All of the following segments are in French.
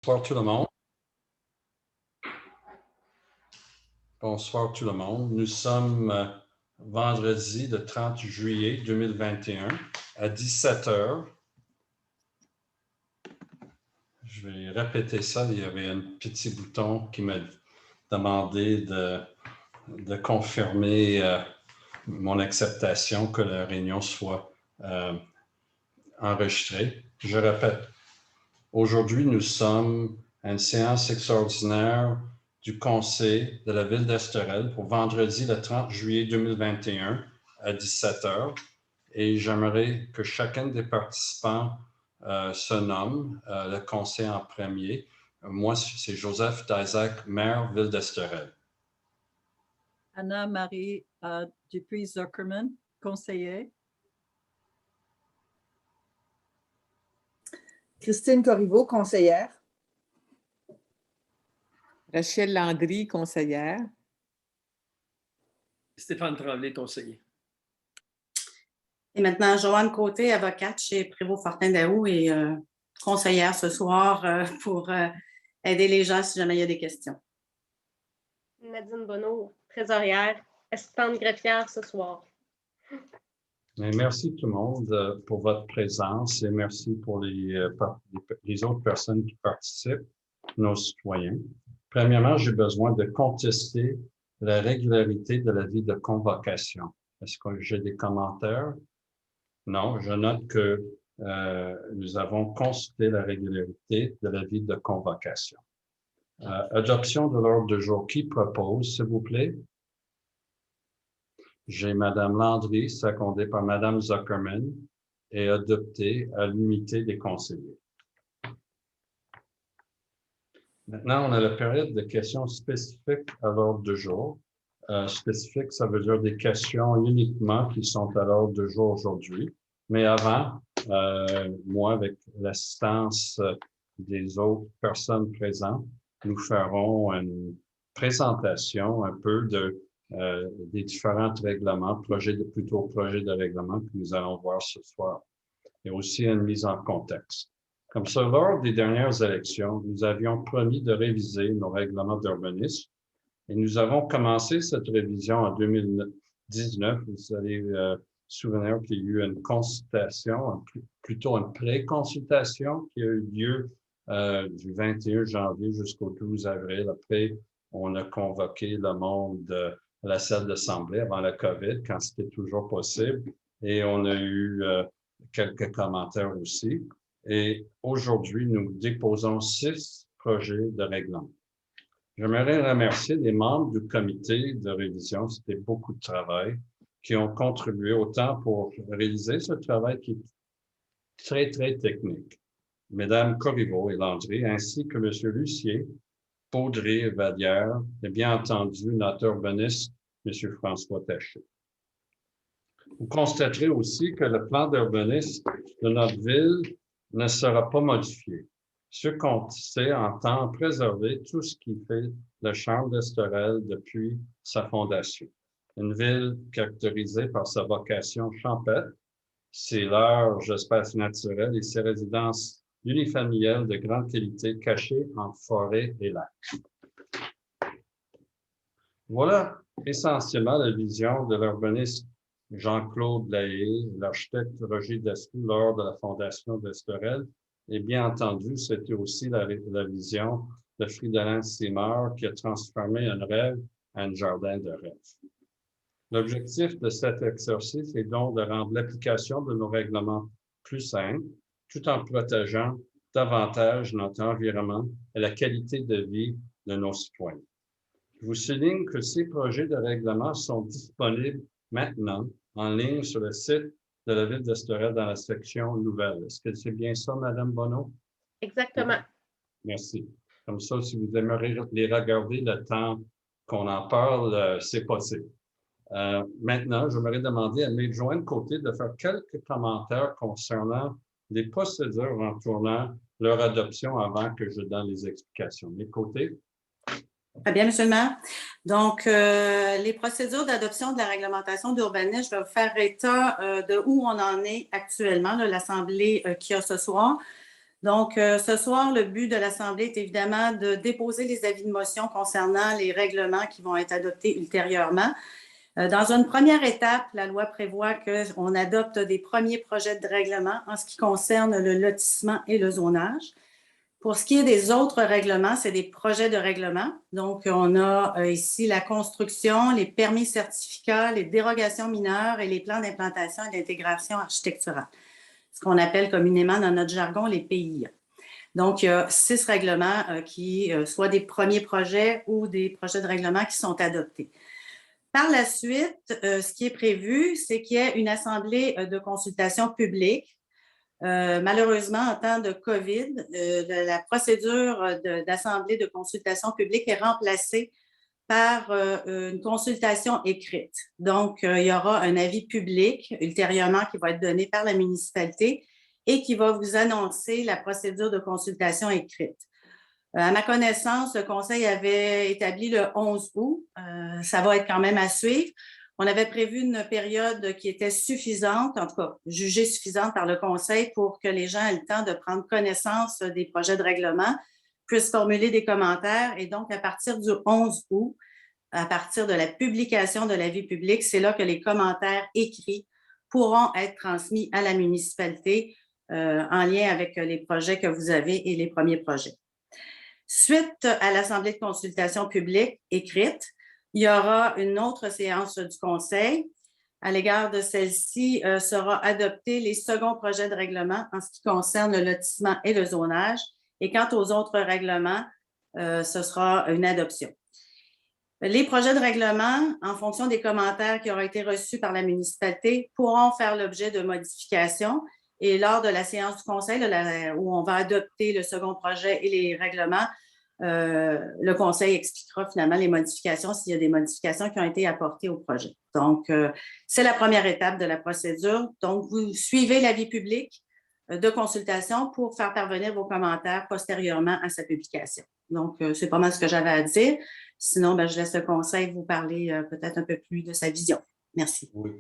Bonsoir tout le monde. Bonsoir tout le monde. Nous sommes vendredi le 30 juillet 2021 à 17 h. Je vais répéter ça. Il y avait un petit bouton qui m'a demandé de confirmer mon acceptation que la réunion soit enregistrée. Je répète, aujourd'hui, nous sommes à une séance extraordinaire du Conseil de la Ville d'Esterel pour vendredi le 30 juillet 2021 à 17 h. Et j'aimerais que chacun des participants se nomme le conseil en premier. Moi, c'est Joseph d'Isaac, maire Ville d'Esterel. Anna-Marie Dupuis-Zuckerman, conseiller. Christine Corriveau, conseillère. Rachel Landry, conseillère. Stéphane Tremblay, conseiller. Et maintenant, Joanne Côté, avocate chez Prévost-Fortin-Daou et conseillère ce soir pour aider les gens si jamais il y a des questions. Nadine Bonneau, trésorière, assistante greffière ce soir. Merci tout le monde pour votre présence et merci pour les autres personnes qui participent, nos citoyens. Premièrement, j'ai besoin de contester la régularité de la vie de convocation. Est-ce que j'ai des commentaires? Non, je note que nous avons consulté la régularité de la vie de convocation. Adoption de l'ordre du jour. Qui propose, s'il vous plaît? J'ai Mme Landry, secondée par Mme Zuckerman, et adoptée à l'unité des conseillers. Maintenant, on a la période de questions spécifiques à l'ordre du jour. Spécifique, ça veut dire des questions uniquement qui sont à l'ordre du jour aujourd'hui. Mais avant, moi, avec l'assistance des autres personnes présentes, nous ferons une présentation un peu des différents règlements, projets de règlement que nous allons voir ce soir. Et aussi une mise en contexte. Comme ça, lors des dernières élections, nous avions promis de réviser nos règlements d'urbanisme et nous avons commencé cette révision en 2019. Vous allez souvenir qu'il y a eu une consultation, plutôt une pré-consultation qui a eu lieu du 21 janvier jusqu'au 12 avril. Après, on a convoqué le monde à la salle d'assemblée avant la COVID, quand c'était toujours possible. Et on a eu quelques commentaires aussi. Et aujourd'hui, nous déposons 6 projets de règlement. J'aimerais remercier les membres du comité de révision. C'était beaucoup de travail qui ont contribué autant pour réaliser ce travail qui est très, très technique. Mesdames Corriveau et Landry, ainsi que M. Lucier, Baudry et Vallière, et bien entendu notre urbaniste, M. François Taché. Vous constaterez aussi que le plan d'urbanisme de notre ville ne sera pas modifié. Ce qu'on sait entend préserver tout ce qui fait le charme d'Esterel depuis sa fondation. Une ville caractérisée par sa vocation champêtre, ses larges espaces naturels et ses résidences unifamiliales de grande qualité cachées en forêt et lacs. Voilà essentiellement la vision de l'urbaniste Jean-Claude Lahaye, l'architecte Roger Desclous lors de la fondation d'Esterel. Et bien entendu, c'était aussi la vision de Fridolin Seymour qui a transformé un rêve en un jardin de rêve. L'objectif de cet exercice est donc de rendre l'application de nos règlements plus simple, tout en protégeant davantage notre environnement et la qualité de vie de nos citoyens. Je vous souligne que ces projets de règlement sont disponibles maintenant en ligne sur le site de la Ville d'Esterel dans la section Nouvelles. Est-ce que c'est bien ça, Mme Bonneau? Exactement. Merci. Comme ça, si vous aimeriez les regarder le temps qu'on en parle, c'est possible. Maintenant, j'aimerais demander à Mme Joanne Côté de faire quelques commentaires concernant les procédures entourant leur adoption avant que je donne les explications. Mme Côté? Très bien, M. le maire. Donc, les procédures d'adoption de la réglementation d'urbanisme, je vais vous faire état de où on en est actuellement, l'Assemblée qui a ce soir. Donc, ce soir, le but de l'Assemblée est évidemment de déposer les avis de motion concernant les règlements qui vont être adoptés ultérieurement. Dans une première étape, la loi prévoit qu'on adopte des premiers projets de règlement en ce qui concerne le lotissement et le zonage. Pour ce qui est des autres règlements, c'est des projets de règlement. Donc, on a ici la construction, les permis certificats, les dérogations mineures et les plans d'implantation et d'intégration architecturale, ce qu'on appelle communément dans notre jargon les PIA. Donc, il y a 6 règlements qui, soit des premiers projets ou des projets de règlement qui sont adoptés. Par la suite, ce qui est prévu, c'est qu'il y ait une assemblée de consultation publique. Malheureusement, en temps de COVID, la procédure d'assemblée de consultation publique est remplacée par une consultation écrite. Donc, il y aura un avis public ultérieurement qui va être donné par la municipalité et qui va vous annoncer la procédure de consultation écrite. À ma connaissance, le conseil avait établi le 11 août. Ça va être quand même à suivre. On avait prévu une période qui était suffisante, en tout cas jugée suffisante par le conseil pour que les gens aient le temps de prendre connaissance des projets de règlement, puissent formuler des commentaires. Et donc, à partir du 11 août, à partir de la publication de l'avis public, c'est là que les commentaires écrits pourront être transmis à la municipalité en lien avec les projets que vous avez et les premiers projets. Suite à l'assemblée de consultation publique écrite, il y aura une autre séance du conseil. À l'égard de celle-ci, sera adopté les seconds projets de règlement en ce qui concerne le lotissement et le zonage. Et quant aux autres règlements, ce sera une adoption. Les projets de règlement, en fonction des commentaires qui auront été reçus par la municipalité, pourront faire l'objet de modifications. Et lors de la séance du conseil, où on va adopter le second projet et les règlements, le conseil expliquera finalement les modifications, s'il y a des modifications qui ont été apportées au projet. Donc, c'est la première étape de la procédure. Donc, vous suivez l'avis public de consultation pour faire parvenir vos commentaires postérieurement à sa publication. Donc, c'est pas mal ce que j'avais à dire. Sinon, je laisse le conseil vous parler peut-être un peu plus de sa vision. Merci. Oui.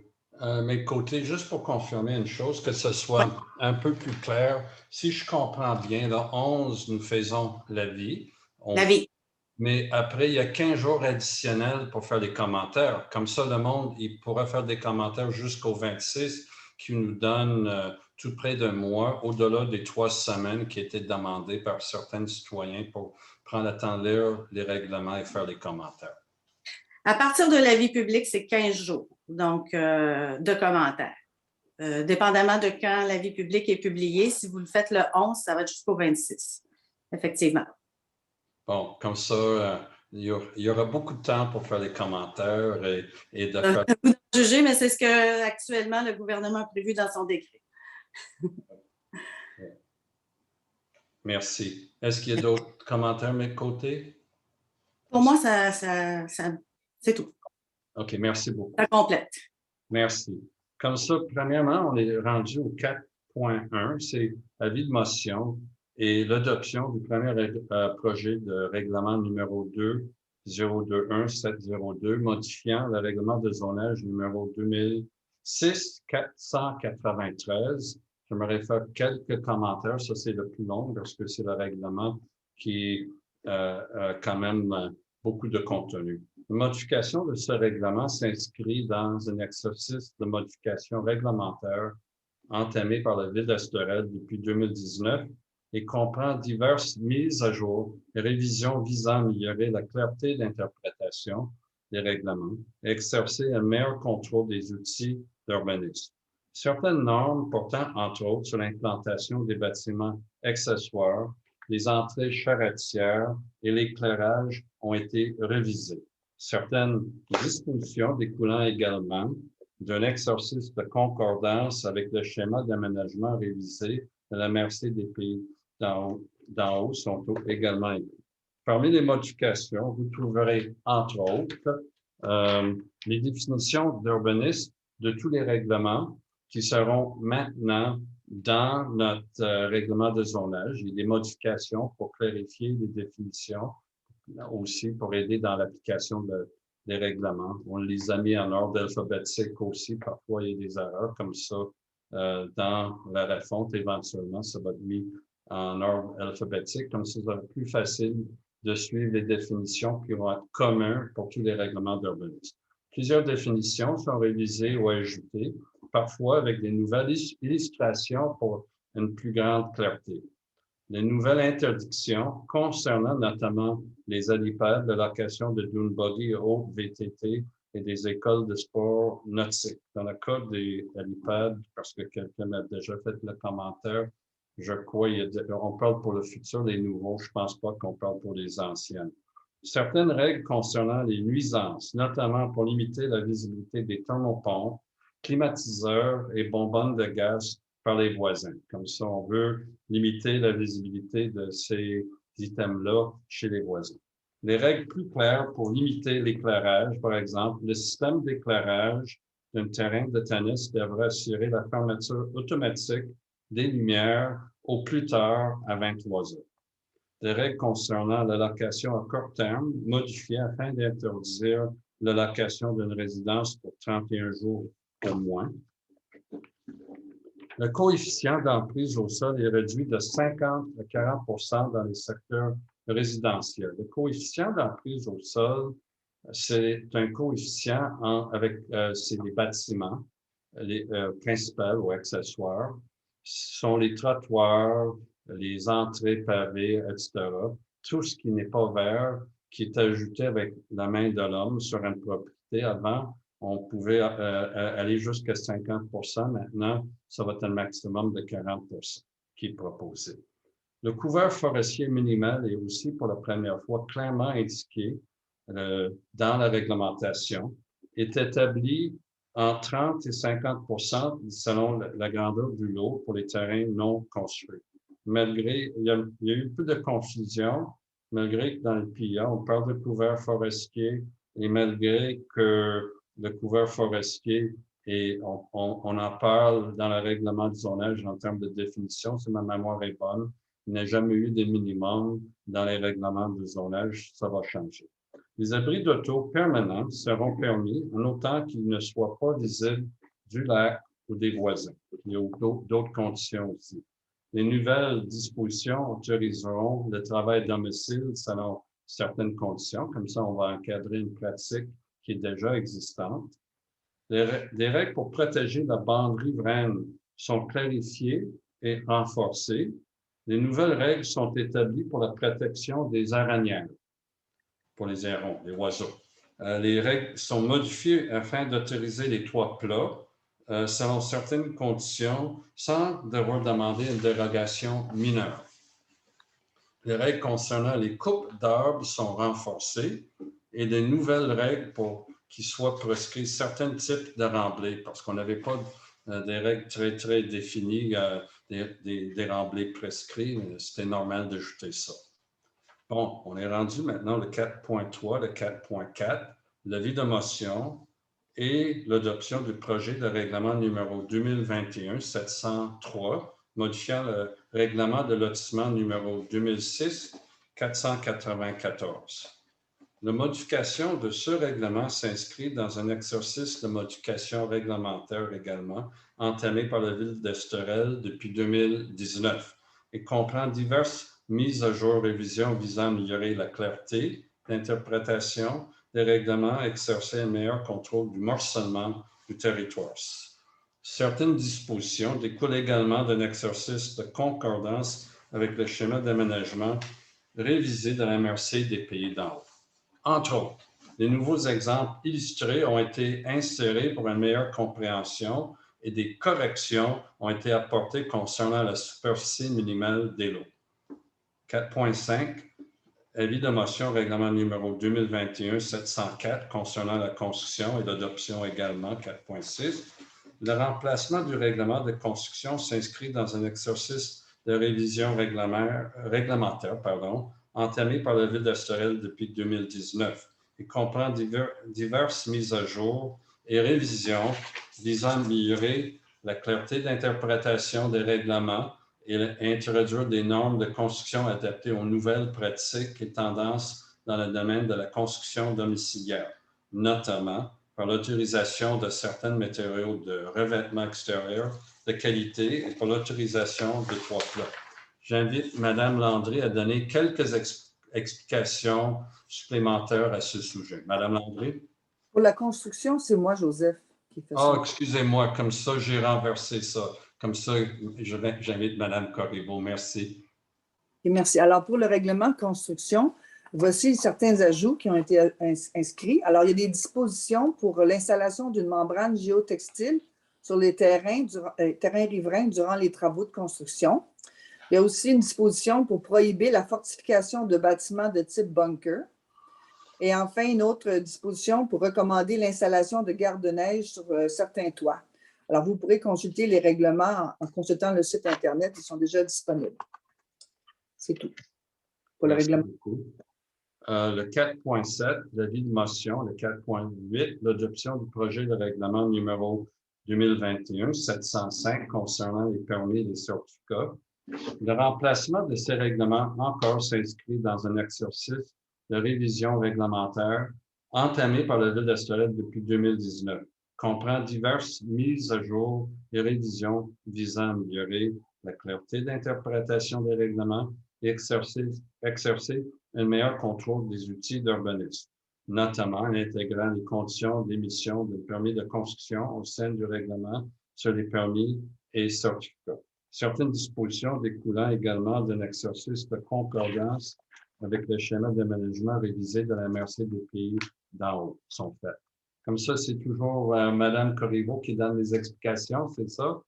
Mes côtés, juste pour confirmer une chose, que ce soit un peu plus clair, si je comprends bien, le 11, nous faisons l'avis. L'avis. Mais après, il y a 15 jours additionnels pour faire les commentaires. Comme ça, le monde, il pourra faire des commentaires jusqu'au 26, qui nous donne tout près d'un mois, au-delà des 3 semaines qui étaient demandées par certains citoyens pour prendre le temps de lire les règlements et faire les commentaires. À partir de l'avis public, c'est 15 jours, donc de commentaires. Dépendamment de quand l'avis public est publié, si vous le faites le 11, ça va être jusqu'au 26, effectivement. Bon, comme ça, il y aura beaucoup de temps pour faire les commentaires et de faire... Vous jugez, mais c'est ce que actuellement le gouvernement a prévu dans son décret. Merci. Est-ce qu'il y a d'autres commentaires de mes côtés? Pour moi, c'est tout. OK, merci beaucoup. Ça complète. Merci. Comme ça, premièrement, on est rendu au 4.1, c'est avis de motion et l'adoption du premier projet de règlement numéro 2-021-702, modifiant le règlement de zonage numéro 2006-493. J'aimerais faire quelques commentaires. Ça, c'est le plus long parce que c'est le règlement qui a quand même beaucoup de contenu. La modification de ce règlement s'inscrit dans un exercice de modification réglementaire entamé par la Ville d'Estherelle depuis 2019 et comprend diverses mises à jour et révisions visant à améliorer la clarté d'interprétation des règlements et exercer un meilleur contrôle des outils d'urbanisme. Certaines normes portant, entre autres, sur l'implantation des bâtiments accessoires, les entrées charretières et l'éclairage ont été révisées. Certaines dispositions découlant également d'un exercice de concordance avec le schéma d'aménagement révisé de la MRC des Pays d'en haut sont également inclus. Parmi les modifications, vous trouverez, entre autres, les définitions d'urbanisme de tous les règlements qui seront maintenant dans notre règlement de zonage. Il y a des modifications pour clarifier les définitions, aussi pour aider dans l'application des règlements. On les a mis en ordre alphabétique aussi. Parfois, il y a des erreurs comme ça dans la refonte. Éventuellement, ça va être mis en ordre alphabétique, comme ça, ça va être plus facile de suivre les définitions qui vont être communes pour tous les règlements d'urbanisme. Plusieurs définitions sont révisées ou ajoutées, parfois avec des nouvelles illustrations pour une plus grande clarté. Les nouvelles interdictions concernant notamment les helipads, la location de dune buggy, autres VTT et des écoles de sport nautique. Dans le cas des helipads, parce que quelqu'un m'a déjà fait le commentaire, je crois, on parle pour le futur des nouveaux, je ne pense pas qu'on parle pour les anciennes. Certaines règles concernant les nuisances, notamment pour limiter la visibilité des thermopompes, climatiseurs et bonbonnes de gaz par les voisins. Comme ça, on veut limiter la visibilité de ces items-là chez les voisins. Les règles plus claires pour limiter l'éclairage, par exemple, le système d'éclairage d'un terrain de tennis devrait assurer la fermeture automatique des lumières au plus tard à 23 heures. Des règles concernant la location à court terme modifiées afin d'interdire la location d'une résidence pour 31 jours au moins. Le coefficient d'emprise au sol est réduit de 50 à 40 dans les secteurs résidentiels. Le coefficient d'emprise au sol, c'est un coefficient avec les bâtiments les principaux ou accessoires, sont les trottoirs, les entrées pavées, etc. Tout ce qui n'est pas vert, qui est ajouté avec la main de l'homme sur une propriété. Avant, on pouvait aller jusqu'à 50 %. Maintenant, ça va être un maximum de 40 % qui est proposé. Le couvert forestier minimal est aussi pour la première fois clairement indiqué dans la réglementation, est établi en 30 et 50 % selon la grandeur du lot pour les terrains non construits. Malgré, il y a eu peu de confusion, malgré que dans le PIA, on parle de couvert forestier et malgré que le couvert forestier, et on en parle dans le règlement du zonage en termes de définition, si ma mémoire est bonne, il n'y a jamais eu des minimums dans les règlements du zonage, ça va changer. Les abris d'auto permanents seront permis en autant qu'ils ne soient pas visibles du lac ou des voisins. Il y a d'autres conditions aussi. Les nouvelles dispositions autoriseront le travail à domicile selon certaines conditions. Comme ça, on va encadrer une pratique qui est déjà existante. Les règles pour protéger la bande riveraine sont clarifiées et renforcées. Les nouvelles règles sont établies pour la protection des araignées, pour les hérons, les oiseaux. Les règles sont modifiées afin d'autoriser les toits plats selon certaines conditions sans devoir demander une dérogation mineure. Les règles concernant les coupes d'arbres sont renforcées et de nouvelles règles pour qu'il soit prescrit certains types de remblais parce qu'on n'avait pas des règles très, très définies, des remblais prescrits. C'était normal d'ajouter ça. Bon, on est rendu maintenant le 4.3, le 4.4, l'avis de motion et l'adoption du projet de règlement numéro 2021-703, modifiant le règlement de lotissement numéro 2006-494. La modification de ce règlement s'inscrit dans un exercice de modification réglementaire également, entamé par la Ville d'Esterel depuis 2019 et comprend diverses mises à jour, révisions visant à améliorer la clarté, l'interprétation des règlements, exercer un meilleur contrôle du morcellement du territoire. Certaines dispositions découlent également d'un exercice de concordance avec le schéma d'aménagement révisé de la MRC des Pays d'en haut. Entre autres, les nouveaux exemples illustrés ont été insérés pour une meilleure compréhension et des corrections ont été apportées concernant la superficie minimale des lots. 4.5, avis de motion règlement numéro 2021-704 concernant la construction et l'adoption également, 4.6. Le remplacement du règlement de construction s'inscrit dans un exercice de révision réglementaire, entamé par la Ville d'Esterel depuis 2019 et comprend diverses mises à jour et révisions visant à améliorer la clarté d'interprétation des règlements et introduire des normes de construction adaptées aux nouvelles pratiques et tendances dans le domaine de la construction domiciliaire, notamment par l'autorisation de certains matériaux de revêtement extérieur de qualité et par l'autorisation de toits plats. J'invite Mme Landry à donner quelques explications supplémentaires à ce sujet. Mme Landry? Pour la construction, c'est moi, Joseph, qui fait Ah, ça. excusez-moi, comme ça, j'ai renversé ça. Comme ça, j'invite Mme Corriveau. Merci. Et merci. Alors, pour le règlement de construction, voici certains ajouts qui ont été inscrits. Alors, il y a des dispositions pour l'installation d'une membrane géotextile sur les terrains riverains durant les travaux de construction. Il y a aussi une disposition pour prohiber la fortification de bâtiments de type bunker. Et enfin, une autre disposition pour recommander l'installation de garde-neige sur certains toits. Alors, vous pourrez consulter les règlements en consultant le site Internet. Ils sont déjà disponibles. C'est tout pour le Merci règlement. beaucoup. Le 4.7, l'avis de motion. Le 4.8, l'adoption du projet de règlement numéro 2021-705 concernant les permis et les certificats. Le remplacement de ces règlements encore s'inscrit dans un exercice de révision réglementaire entamé par la Ville d'Estolette depuis 2019, comprend diverses mises à jour et révisions visant à améliorer la clarté d'interprétation des règlements et exercer un meilleur contrôle des outils d'urbanisme, notamment en intégrant les conditions d'émission de permis de construction au sein du règlement sur les permis et certificats. Certaines dispositions découlant également d'un exercice de concordance avec le schéma de management révisé de la MRC des pays d'en haut sont faites. Comme ça, c'est toujours Mme Corriveau qui donne les explications, c'est ça?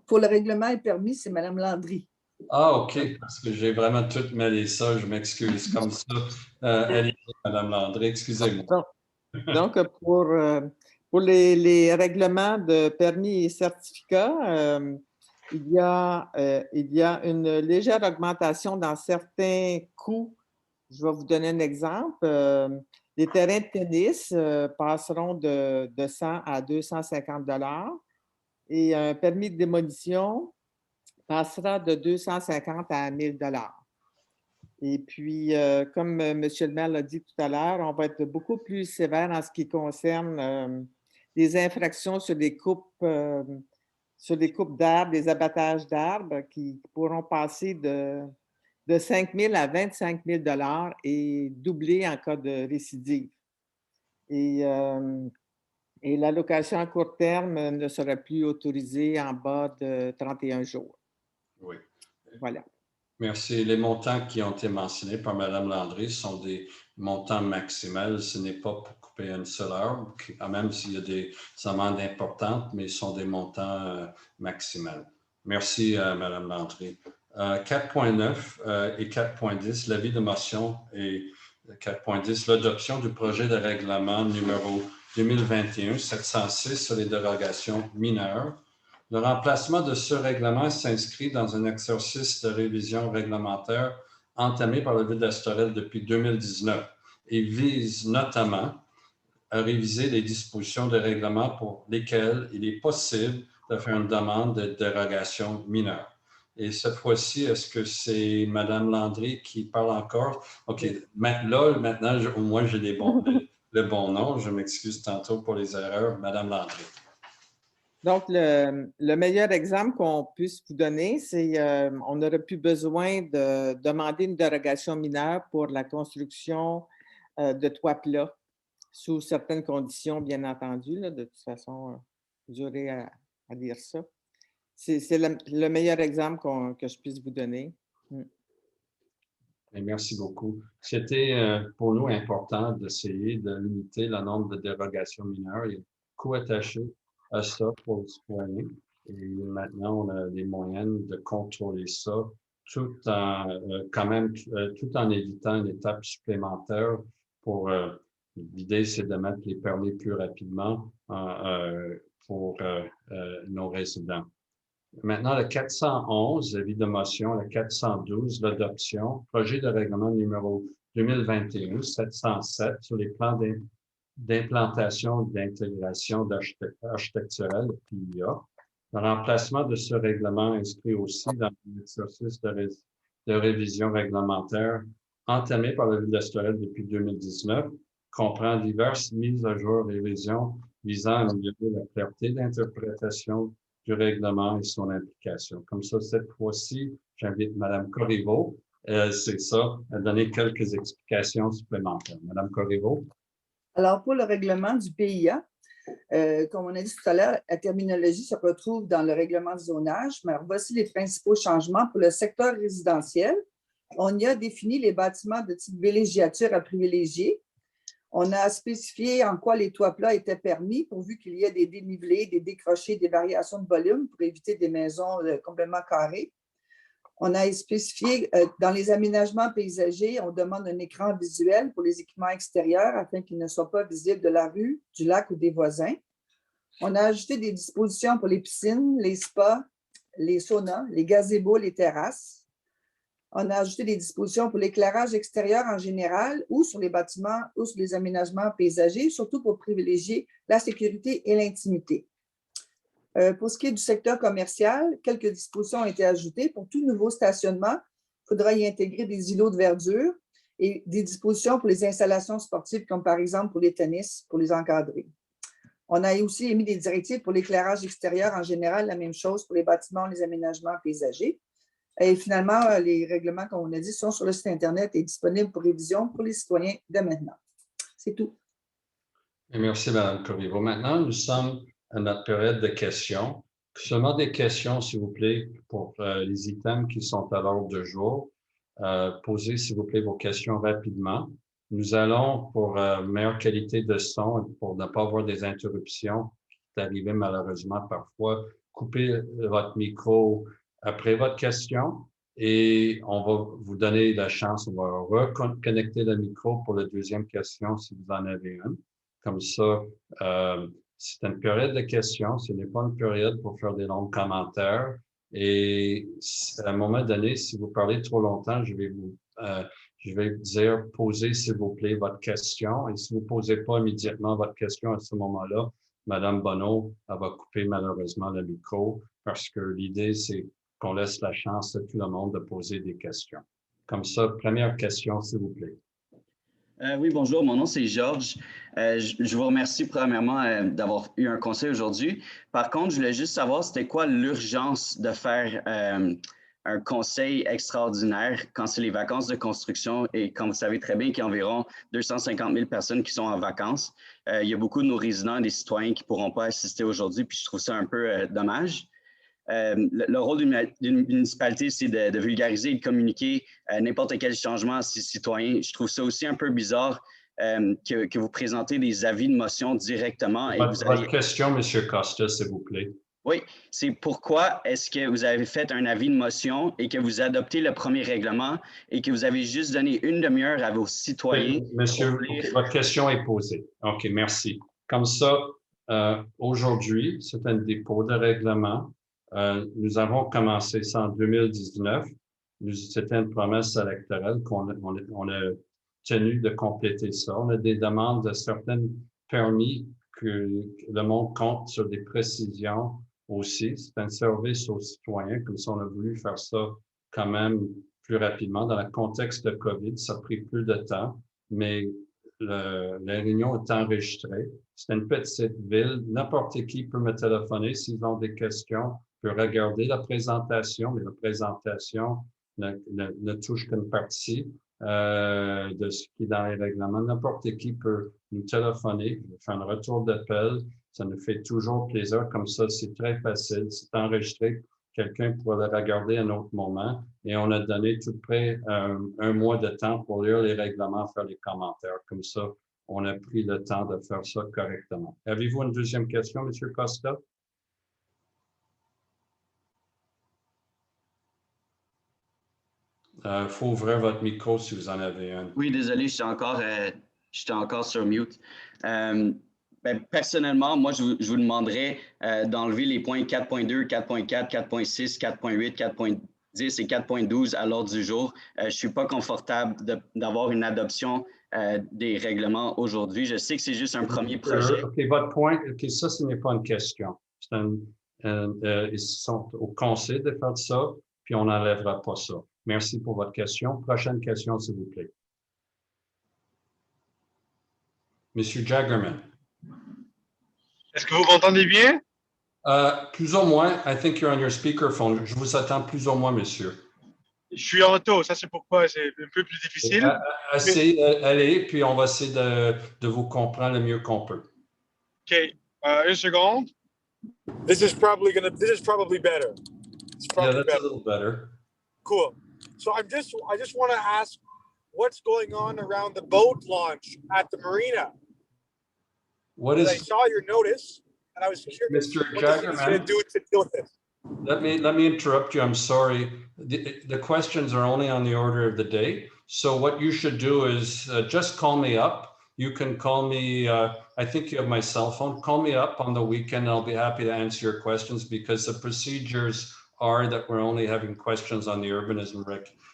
Pour le règlement et permis, c'est Mme Landry. Ah, OK, parce que j'ai vraiment tout mêlé ça, je m'excuse. Comme ça, allez-y, Mme Landry, excusez-moi. Donc, pour les règlements de permis et certificats, il y a une légère augmentation dans certains coûts. Je vais vous donner un exemple. Les terrains de tennis passeront de 100 à 250 $ et un permis de démolition passera de 250 à 1 000 $. Et puis, comme M. le maire l'a dit tout à l'heure, on va être beaucoup plus sévère en ce qui concerne les infractions sur les coupes d'arbres, les abattages d'arbres qui pourront passer de 5 000 à 25 000 $ et doubler en cas de récidive. Et la location à court terme ne sera plus autorisée en bas de 31 jours. Oui. Voilà. Merci. Les montants qui ont été mentionnés par Mme Landry sont des montants maximaux. Ce n'est pas pour couper une seule arbre, même s'il y a des amendes importantes, mais ce sont des montants maximaux. Merci, Mme Landry. 4.9 et 4.10, l'avis de motion et 4.10, l'adoption du projet de règlement numéro 2021-706 sur les dérogations mineures. Le remplacement de ce règlement s'inscrit dans un exercice de révision réglementaire entamé par la Ville d'Estolette depuis 2019 et vise notamment à réviser les dispositions de règlement pour lesquelles il est possible de faire une demande de dérogation mineure. Et cette fois-ci, est-ce que c'est Mme Landry qui parle encore? OK. Là, maintenant, au moins, j'ai le bon nom. Je m'excuse tantôt pour les erreurs. Mme Landry. Donc, le meilleur exemple qu'on puisse vous donner, c'est on n'aurait plus besoin de demander une dérogation mineure pour la construction de toits plats, sous certaines conditions, bien entendu. Là, de toute façon, vous aurez à lire ça. C'est le meilleur exemple que je puisse vous donner. Et merci beaucoup. C'était pour nous important d'essayer de limiter le nombre de dérogations mineures et coûts attachés à ça pour les citoyens. Et maintenant, on a des moyens de contrôler ça tout en tout en évitant une étape supplémentaire pour l'idée, c'est de mettre les permis plus rapidement pour nos résidents. Maintenant, le 411, avis de motion, le 412, l'adoption, projet de règlement numéro 2021-707 sur les plans d'implantation et d'intégration architecturale, PIA. Le remplacement de ce règlement inscrit aussi dans l'exercice de révision réglementaire entamé par la Ville d'Estolette depuis 2019, comprend diverses mises à jour et révisions visant à améliorer la clarté d'interprétation du règlement et son implication. Comme ça, cette fois-ci, j'invite Mme Corriveau, c'est ça, à donner quelques explications supplémentaires. Mme Corriveau. Alors, pour le règlement du PIA, comme on a dit tout à l'heure, la terminologie se retrouve dans le règlement de zonage. Mais alors, voici les principaux changements pour le secteur résidentiel. On y a défini les bâtiments de type villégiature à privilégier. On a spécifié en quoi les toits plats étaient permis, pourvu qu'il y ait des dénivelés, des décrochés, des variations de volume pour éviter des maisons complètement carrées. On a spécifié dans les aménagements paysagers, on demande un écran visuel pour les équipements extérieurs afin qu'ils ne soient pas visibles de la rue, du lac ou des voisins. On a ajouté des dispositions pour les piscines, les spas, les saunas, les gazebos, les terrasses. On a ajouté des dispositions pour l'éclairage extérieur en général ou sur les bâtiments ou sur les aménagements paysagers, surtout pour privilégier la sécurité et l'intimité. Pour ce qui est du secteur commercial, quelques dispositions ont été ajoutées. Pour tout nouveau stationnement, il faudra y intégrer des îlots de verdure et des dispositions pour les installations sportives, comme par exemple pour les tennis, pour les encadrer. On a aussi émis des directives pour l'éclairage extérieur en général, la même chose pour les bâtiments, les aménagements paysagers. Et finalement, les règlements, comme on a dit, sont sur le site Internet et disponibles pour révision pour les citoyens de maintenant. C'est tout. Et merci, Mme Corriveau. Maintenant, nous sommes à notre période de questions. Seulement des questions, s'il vous plaît, pour les items qui sont à l'ordre du jour. Posez, s'il vous plaît, vos questions rapidement. Nous allons, pour meilleure qualité de son et pour ne pas avoir des interruptions, qui est arrivé malheureusement parfois, couper votre micro après votre question et on va vous donner la chance, on va reconnecter le micro pour la deuxième question si vous en avez une. Comme ça, c'est une période de questions, ce n'est pas une période pour faire des longs commentaires. Et à un moment donné, si vous parlez trop longtemps, je vais vous dire, posez s'il vous plaît votre question. Et si vous ne posez pas immédiatement votre question à ce moment-là, Mme Bonneau, elle va couper malheureusement le micro parce que l'idée, c'est qu'on laisse la chance à tout le monde de poser des questions. Comme ça, première question, s'il vous plaît. Oui, bonjour, mon nom c'est Georges. Je vous remercie premièrement d'avoir eu un conseil aujourd'hui. Par contre, je voulais juste savoir c'était quoi l'urgence de faire un conseil extraordinaire quand c'est les vacances de construction et quand vous savez très bien qu'il y a environ 250 000 personnes qui sont en vacances. Il y a beaucoup de nos résidents et des citoyens qui ne pourront pas assister aujourd'hui, puis je trouve ça un peu dommage. Le rôle d'une municipalité, c'est de vulgariser et de communiquer n'importe quel changement à ses citoyens. Je trouve ça aussi un peu bizarre que vous présentez des avis de motion directement. Votre question, M. Costa, s'il vous plaît. Oui, c'est pourquoi est-ce que vous avez fait un avis de motion et que vous adoptez le premier règlement et que vous avez juste donné une demi-heure à vos citoyens? Monsieur, votre question est posée. OK, merci. Comme ça, aujourd'hui, c'est un dépôt de règlement. Nous avons commencé ça en 2019. C'était une promesse électorale qu'on a tenu de compléter ça. On a des demandes de certains permis que le monde compte sur des précisions aussi. C'est un service aux citoyens, comme ça on a voulu faire ça quand même plus rapidement. Dans le contexte de COVID, ça a pris plus de temps, mais la réunion est enregistrée. C'est une petite ville. N'importe qui peut me téléphoner s'ils ont des questions, peut regarder la présentation, mais la présentation ne touche qu'une partie de ce qui est dans les règlements. N'importe qui peut nous téléphoner, faire un retour d'appel. Ça nous fait toujours plaisir. Comme ça, c'est très facile. C'est enregistré. Quelqu'un pourra le regarder à un autre moment. Et on a donné tout près un mois de temps pour lire les règlements, faire les commentaires. Comme ça, on a pris le temps de faire ça correctement. Avez-vous une deuxième question, M. Costa? Faut ouvrir votre micro si vous en avez un. Oui, désolé, j'étais encore sur mute. Personnellement, moi, je vous demanderais d'enlever les points 4.2, 4.4, 4.6, 4.8, 4.10 et 4.12 à l'ordre du jour. Je ne suis pas confortable d'avoir une adoption des règlements aujourd'hui. Je sais que c'est juste un premier projet. OK, votre point, OK, ça, ce n'est pas une question. Ils sont au conseil de faire ça, puis on n'enlèvera pas ça. Merci pour votre question. Prochaine question, s'il vous plaît. Monsieur Jaggerman. Est-ce que vous m'entendez bien? Plus ou moins, I think you're on your speakerphone. Je vous attends plus ou moins, monsieur. Je suis en auto, ça c'est pourquoi c'est un peu plus difficile. Allez, puis on va essayer de vous comprendre le mieux qu'on peut. OK, une seconde. This is probably better. It's Yeah, probably that's better. a little better. Cool. So I just want to ask what's going on around the boat launch at the marina. What I is, saw your notice and I was curious Mr. what the city's going to Jaggerman? do to deal with this. Let me interrupt you. I'm sorry. The questions are only on the order of the day. So what you should do is just call me up. You can call me, I think you have my cell phone. Call me up on the weekend. I'll be happy to answer your questions because the procedures are that we're only having questions on the urbanism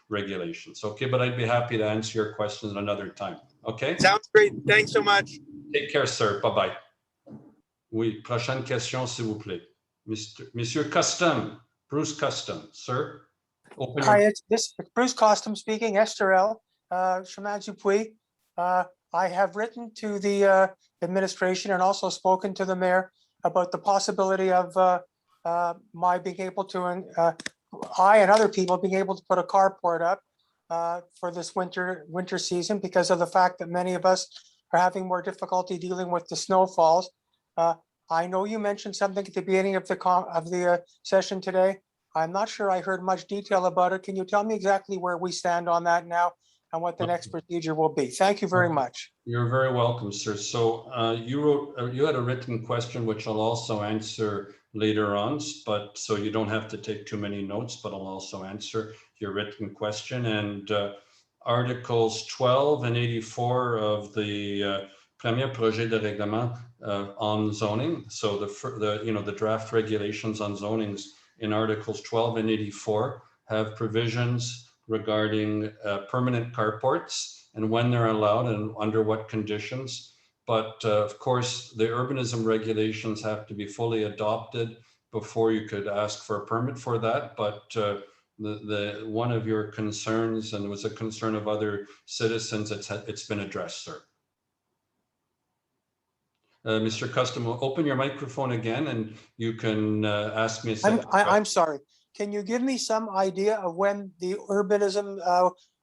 regulations. Okay, but I'd be happy to answer your questions another time. Okay? Sounds great. Thanks so much. Take care, sir. Bye-bye. Oui, prochaine question, s'il vous plaît. Monsieur Custom, Bruce Custom, sir. Open your- Hi, it's Bruce Custom speaking, Esterel, Chemin du Puy. I have written to the administration and also spoken to the mayor about the possibility of my being able to, I and other people being able to put a carport up for this winter season because of the fact that many of us are having more difficulty dealing with the snowfalls. I know you mentioned something at the beginning of the session today. I'm not sure I heard much detail about it. Can you tell me exactly where we stand on that now and what the next procedure will be? Thank you very much. You're very welcome, sir. So you had a written question, which I'll also answer later on, but so you don't have to take too many notes, but I'll also answer your written question. And Articles 12 and 84 of the Premier Projet de Règlement on zoning. So the draft regulations on zonings in Articles 12 and 84 have provisions regarding permanent carports and when they're allowed and under what conditions. But of course, the urbanism regulations have to be fully adopted before you could ask for a permit for that. But the one of your concerns, and it was a concern of other citizens, it's been addressed, sir. Mr. Custom, open your microphone again and you can ask me a second. I'm sorry. Can you give me some idea of when the urbanism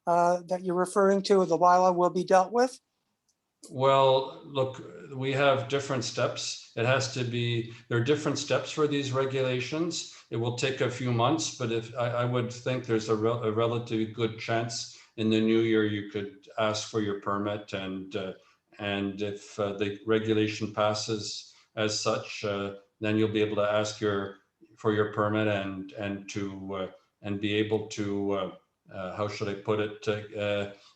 that you're referring to, the bylaw, will be dealt with? Well, look, we have different steps. It has to be, there are different steps for these regulations. It will take a few months, but if I would think there's a relatively good chance in the new year you could ask for your permit, and if the regulation passes as such, then you'll be able to ask for your permit and be able to how should I put it?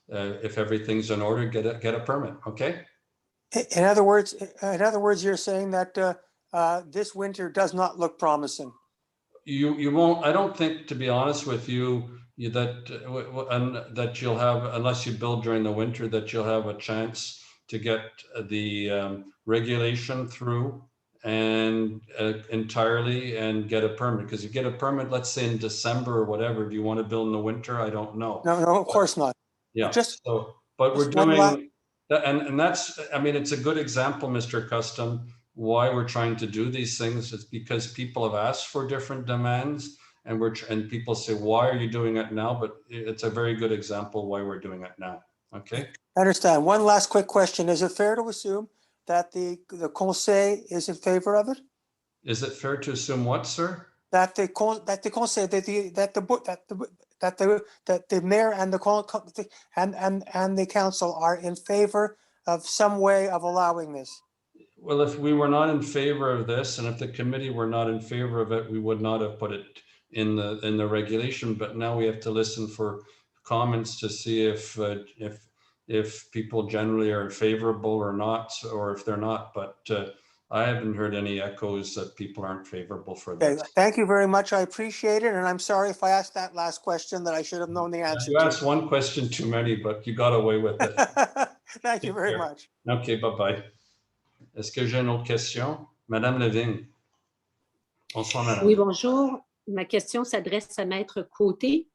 If everything's in order, get a permit. Okay. In other words, you're saying that this winter does not look promising. You won't. I don't think, to be honest with you, that you'll have, unless you build during the winter, that you'll have a chance to get the regulation through and entirely and get a permit. Because you get a permit, let's say in December or whatever, do you want to build in the winter? I don't know. No, of course not. Yeah. But we're doing that, and that's, I mean, it's a good example, Mr. Custom, why we're trying to do these things. It's because people have asked for different demands, and people say, why are you doing it now? But it's a very good example why we're doing it now. Okay. I understand. One last quick question. Is it fair to assume that the Conseil is in favor of it? Is it fair to assume what, sir? That the Conseil, that the mayor and the council are in favor of some way of allowing this? Well, if we were not in favor of this, and if the committee were not in favor of it, we would not have put it in the regulation. But now we have to listen for comments to see if people generally are favorable or not, or if they're not. But I haven't heard any echoes that people aren't favorable for that. Okay, thank you very much. I appreciate it. And I'm sorry if I asked that last question that I should have known the answer You to. asked one question too many, but you got away with it. Thank you very much. OK, bye-bye. Est-ce que j'ai une autre question? Madame Lavigne. Bonsoir, madame. Oui, bonjour. Ma question s'adresse à Maître Côté.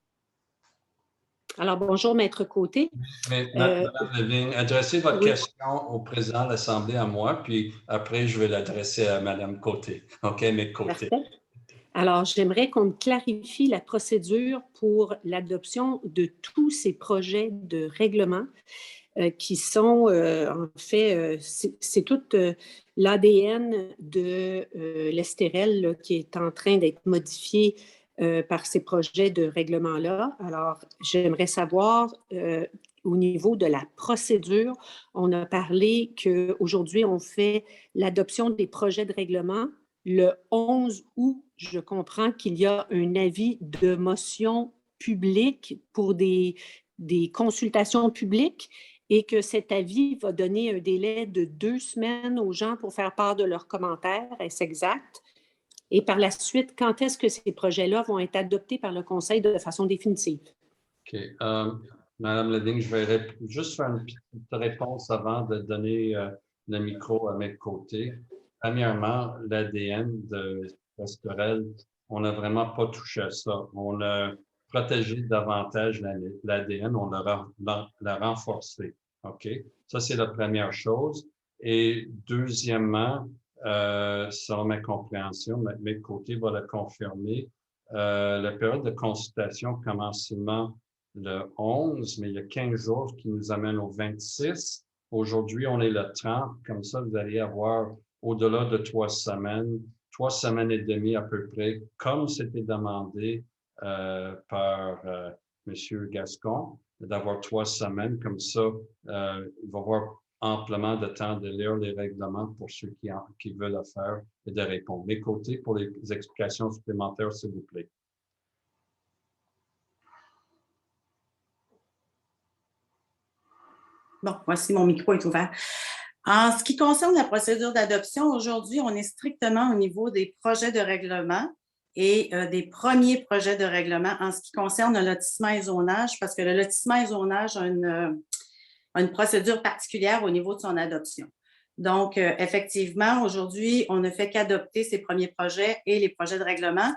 Alors, bonjour, Maître Côté. Mais, Madame Levine, adressez votre question au président de l'Assemblée à moi, puis après, je vais l'adresser à Madame Côté. OK, Maître Côté. Parfait. Alors, j'aimerais qu'on me clarifie la procédure pour l'adoption de tous ces projets de règlement qui sont, en fait, c'est tout l'ADN de l'Estérel qui est en train d'être modifié par ces projets de règlement-là. Alors, j'aimerais savoir, au niveau de la procédure, on a parlé qu'aujourd'hui, on fait l'adoption des projets de règlement. Le 11 août, je comprends qu'il y a un avis de motion publique pour des consultations publiques et que cet avis va donner un délai de 2 semaines aux gens pour faire part de leurs commentaires. Est-ce exact? Et par la suite, quand est-ce que ces projets-là vont être adoptés par le Conseil de façon définitive? OK. Madame Levine, je vais juste faire une petite réponse avant de donner le micro à mes côtés. Premièrement, l'ADN de Estorel, on n'a vraiment pas touché à ça. On a protégé davantage l'ADN, on l'a renforcé. OK? Ça, c'est la première chose. Et deuxièmement, selon ma compréhension, mes côtés va le confirmer. La période de consultation commence seulement le 11, mais il y a 15 jours qui nous amènent au 26. Aujourd'hui, on est le 30. Comme ça, vous allez avoir au-delà de 3 semaines et demie à peu près, comme c'était demandé par M. Gascon, d'avoir 3 semaines. Comme ça, il va y avoir amplement de temps de lire les règlements pour ceux qui veulent le faire et de répondre. Mes côtés pour les explications supplémentaires, s'il vous plaît. Bon, voici, mon micro est ouvert. En ce qui concerne la procédure d'adoption, aujourd'hui, on est strictement au niveau des projets de règlement et des premiers projets de règlement en ce qui concerne le lotissement et zonage, parce que le lotissement et zonage a une procédure particulière au niveau de son adoption. Donc, effectivement, aujourd'hui, on ne fait qu'adopter ces premiers projets et les projets de règlement.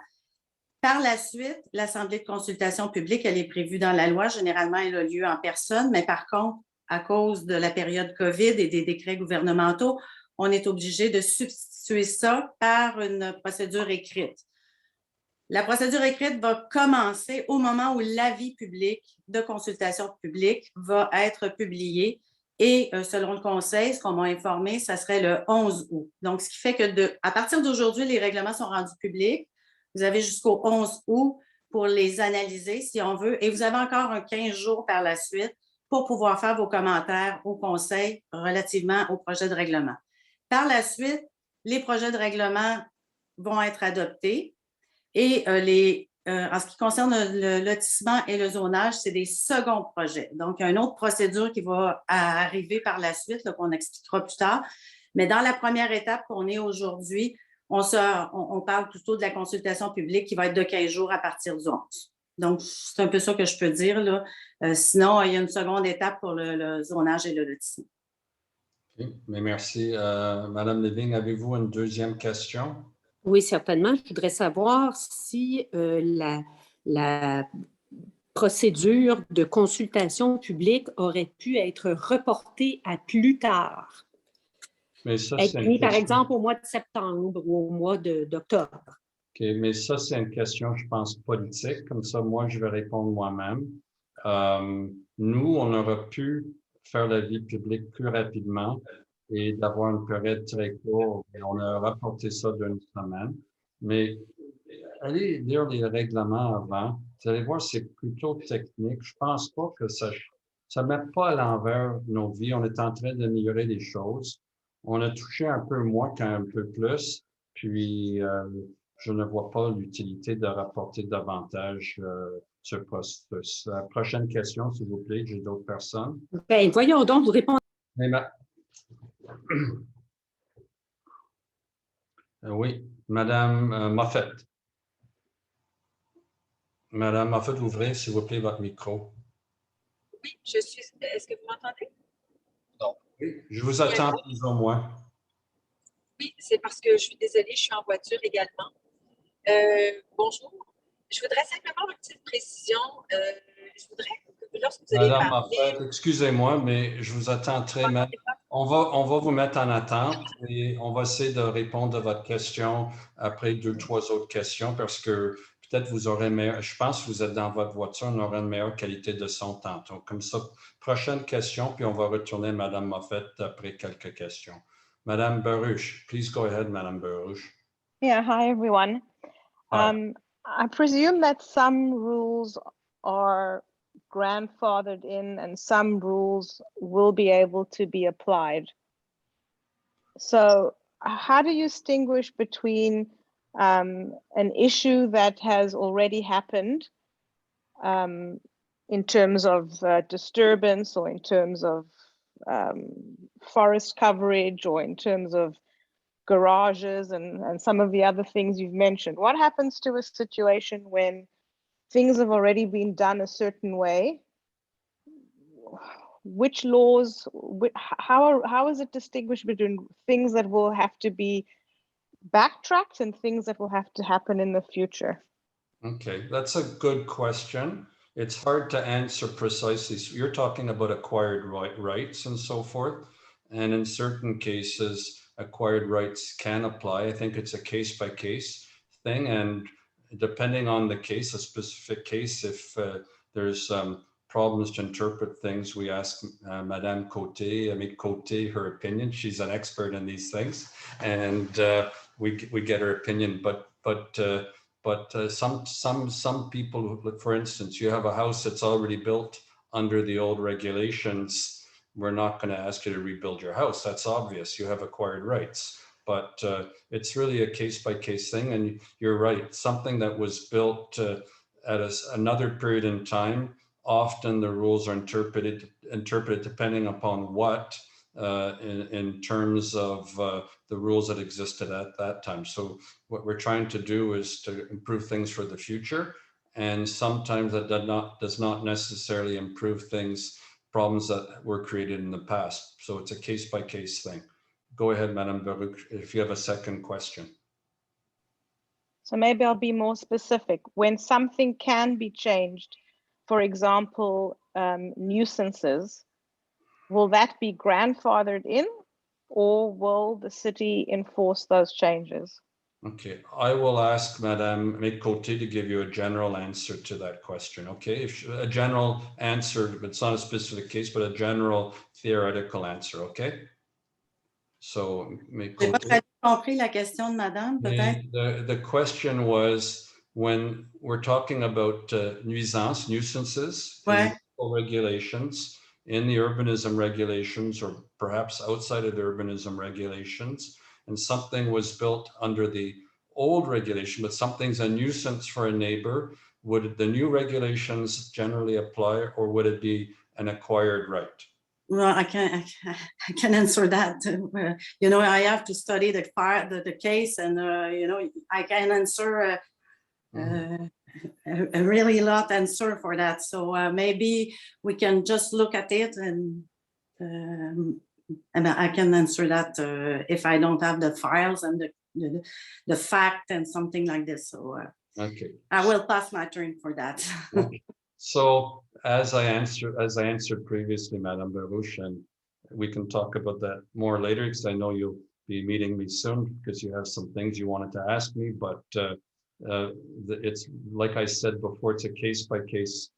Par la suite, l'Assemblée de consultation publique, elle est prévue dans la loi. Généralement, elle a lieu en personne, mais par contre, à cause de la période COVID et des décrets gouvernementaux, on est obligé de substituer ça par une procédure écrite. La procédure écrite va commencer au moment où l'avis public de consultation publique va être publié et selon le Conseil, ce qu'on m'a informé, ça serait le 11 août. Donc, ce qui fait que à partir d'aujourd'hui, les règlements sont rendus publics. Vous avez jusqu'au 11 août pour les analyser si on veut et vous avez encore 15 jours par la suite pour pouvoir faire vos commentaires au Conseil relativement au projet de règlement. Par la suite, les projets de règlement vont être adoptés et en ce qui concerne le lotissement et le zonage, c'est des seconds projets. Donc, il y a une autre procédure qui va arriver par la suite, qu'on expliquera plus tard. Mais dans la première étape qu'on est aujourd'hui, on parle plutôt de la consultation publique qui va être de 15 jours à partir du 11. Donc, c'est un peu ça que je peux dire, là. Sinon, il y a une seconde étape pour le zonage et le lotissement. Okay. Mais merci. Madame Levine, avez-vous une deuxième question? Oui, certainement. Je voudrais savoir si la procédure de consultation publique aurait pu être reportée à plus tard. Mais ça, être mis, par exemple, au mois de septembre ou au mois d'octobre. OK, mais ça, c'est une question, je pense, politique. Comme ça, moi, je vais répondre moi-même. Nous, on aurait pu faire la vie publique plus rapidement et d'avoir une période très courte. Et on a rapporté ça d'une semaine. Mais allez lire les règlements avant. Vous allez voir, c'est plutôt technique. Je pense pas que ça ne met pas à l'envers nos vies. On est en train d'améliorer les choses. On a touché un peu moins qu'un peu plus. Puis, je ne vois pas l'utilité de rapporter davantage ce processus. La prochaine question, s'il vous plaît, j'ai d'autres personnes. Bien, voyons donc, vous répondez. Oui, Madame Moffett. Madame Moffett, ouvrez, s'il vous plaît, votre micro. Oui, je suis. Est-ce que vous m'entendez? Non. Oui, je vous attends plus ou moins. Oui, c'est parce que je suis désolée, je suis en voiture également. Bonjour. Je voudrais simplement une petite précision. je voudrais que lorsque vous allez Madame parler... Moffett, excusez-moi, mais je vous attends très mal. On va vous mettre en attente et on va essayer de répondre à votre question après 2, 3 autres questions parce que peut-être vous aurez meilleur, je pense que vous êtes dans votre voiture, on aura une meilleure qualité de son tantôt. Comme ça, prochaine question, puis on va retourner à Madame Moffett après quelques questions. Madame Baruch, please go ahead, Madame Baruch. Yeah, hi everyone. Hi. I presume that some rules are grandfathered in and some rules will be able to be applied. So how do you distinguish between an issue that has already happened in terms of disturbance or in terms of forest coverage or in terms of garages and some of the other things you've mentioned? What happens to a situation when things have already been done a certain way? Which laws, how is it distinguished between things that will have to be backtracked and things that will have to happen in the future? Okay, that's a good question. It's hard to answer precisely. So you're talking about acquired rights and so forth. And in certain cases, acquired rights can apply. I think it's a case-by-case thing. And depending on the case, a specific case, if there's problems to interpret things, we ask Madame Côté, Amit Côté, her opinion. She's an expert in these things. And we get her opinion. But some people, for instance, you have a house that's already built under the old regulations. We're not going to ask you to rebuild your house. That's obvious. You have acquired rights. But it's really a case-by-case thing. And you're right. Something that was built at another period in time, often the rules are interpreted depending upon what, in terms of the rules that existed at that time. So what we're trying to do is to improve things for the future. And sometimes that does not necessarily improve things, problems that were created in the past. So it's a case-by-case thing. Go ahead, Madame Baruch, if you have a second question. So maybe I'll be more specific. When something can be changed, for example, nuisances, will that be grandfathered in or will the city enforce those changes? Okay, I will ask Madame Côté to give you a general answer to that question, okay? If a general answer, it's not a specific case, but a general theoretical answer, okay? So, J'ai pas très compris la question de Madame, peut-être. The question was, when we're talking about nuisances, Ouais. regulations, in the urbanism regulations, or perhaps outside of the urbanism regulations, and something was built under the old regulation, but something's a nuisance for a neighbor, would the new regulations generally apply, or would it be an acquired right? Well, I can answer that. You know, I have to study the case, and you know, I can answer a really lot answer for that. So maybe we can just look at it, and I can answer that if I don't have the files and the fact and something like this. So okay, I will pass my turn for that. Okay. So as I answered previously, Madame Baruch, and we can talk about that more later because I know you'll be meeting me soon because you have some things you wanted to ask me, but it's like I said before, it's a case-by-case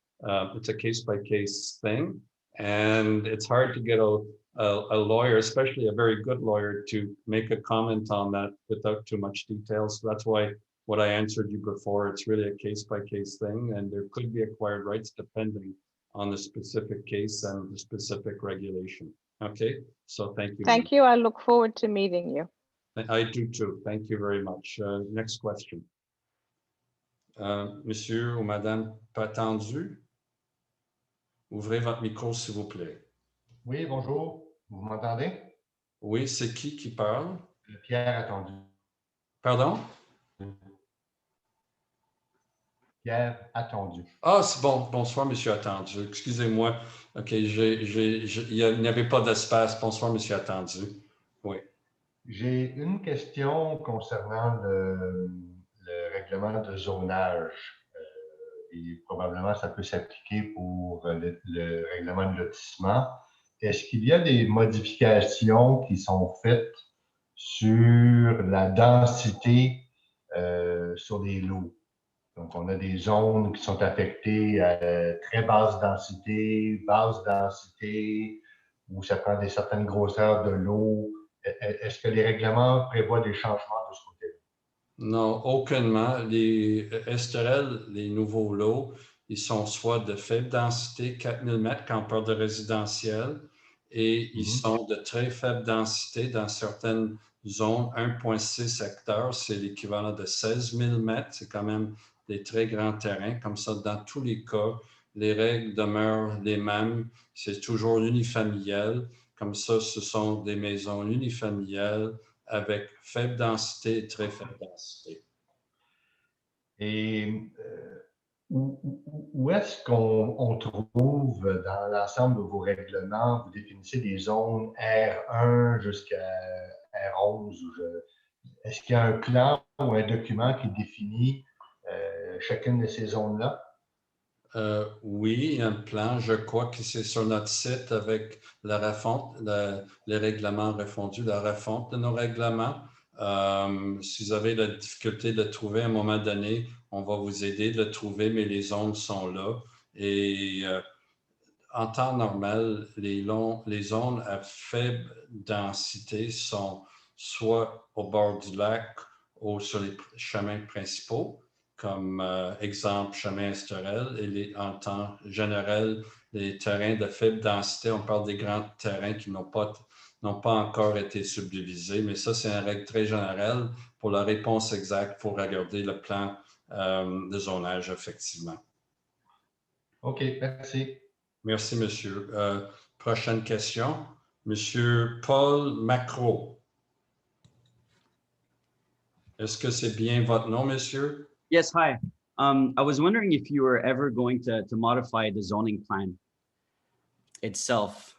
thing, and it's hard to get a lawyer, especially a very good lawyer, to make a comment on that without too much detail. So that's why what I answered you before, it's really a case-by-case thing, and there could be acquired rights depending on the specific case and the specific regulation. Okay, so thank you. Thank you. I look forward to meeting you. I do too. Thank you very much. Next question. Monsieur ou Madame Patendu, ouvrez votre micro s'il vous plaît. Oui, bonjour. Vous m'entendez? Oui, c'est qui parle? Pierre Attendu. Pardon? Pierre Attendu. Ah, c'est bon. Bonsoir, Monsieur Attendu. Excusez-moi. OK, il n'y avait pas d'espace. Bonsoir, Monsieur Attendu. Oui. J'ai une question concernant le règlement de zonage. et probablement ça peut s'appliquer pour le règlement de lotissement. Est-ce qu'il y a des modifications qui sont faites sur la densité sur les lots? Donc, on a des zones qui sont affectées à très basse densité, où ça prend des certaines grosseurs de l'eau. Est-ce que les règlements prévoient des changements de ce côté-là? Non, aucunement. Les STRL, les nouveaux lots, ils sont soit de faible densité, 4000 mètres quand on parle de résidentiel, et ils sont de très faible densité dans certaines zones, 1,6 hectares, c'est l'équivalent de 16 000 mètres. C'est quand même des très grands terrains. Comme ça, dans tous les cas, les règles demeurent les mêmes. C'est toujours unifamilial. Comme ça, ce sont des maisons unifamiliales avec faible densité et très faible densité. Et où est-ce qu'on trouve dans l'ensemble de vos règlements, vous définissez des zones R1 jusqu'à R11? Est-ce qu'il y a un plan ou un document qui définit chacune de ces zones-là? Oui, il y a un plan. Je crois que c'est sur notre site avec la refonte, les règlements refondus, la refonte de nos règlements. Si vous avez la difficulté de le trouver à un moment donné, on va vous aider de le trouver, mais les zones sont là. Et en temps normal, les zones à faible densité sont soit au bord du lac ou sur les chemins principaux, comme exemple chemin Esterel, et en temps général, les terrains de faible densité, on parle des grands terrains qui n'ont pas encore été subdivisés, mais ça, c'est une règle très générale. Pour la réponse exacte, il faut regarder le plan de zonage, effectivement. OK, merci. Merci, monsieur. Prochaine question. Monsieur Paul Macro. Est-ce que c'est bien votre nom, monsieur? Yes, hi. I was wondering if you were ever going to modify the zoning plan itself.